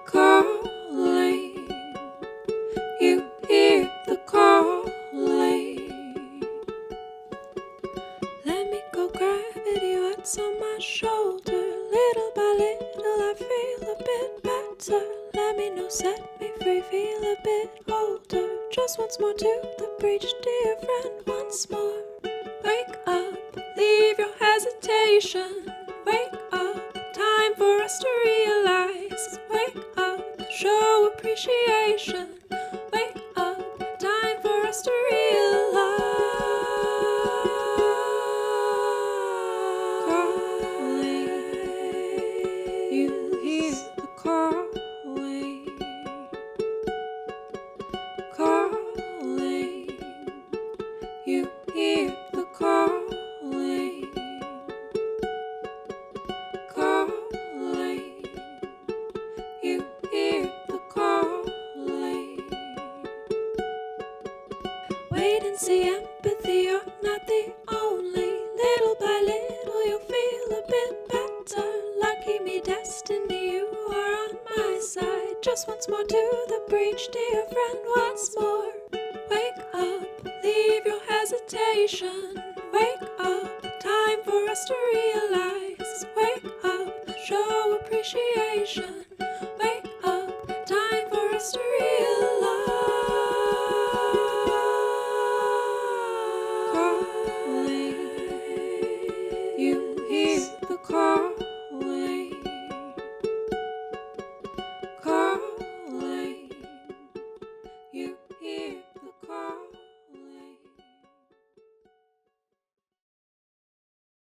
Calling, you hear the calling. Let me go gravity, what's on my shoulder? Little by little I feel a bit better. Let me know, set me free, feel a bit older. Just once more to the breach, dear friend, once more. Wake up, leave your hesitation. Wake up, time for us to realize. Wake up, show appreciation. Wake up, time for us to realize. Calling, you hear the calling. Calling, you hear the calling. Calling, you hear the calling. Wait and see, empathy, you're not the only. Little by little you'll feel a bit better. Lucky me, destiny, you are on my side. Just once more to the breach, dear friend, once more. Wake up, leave your hesitation.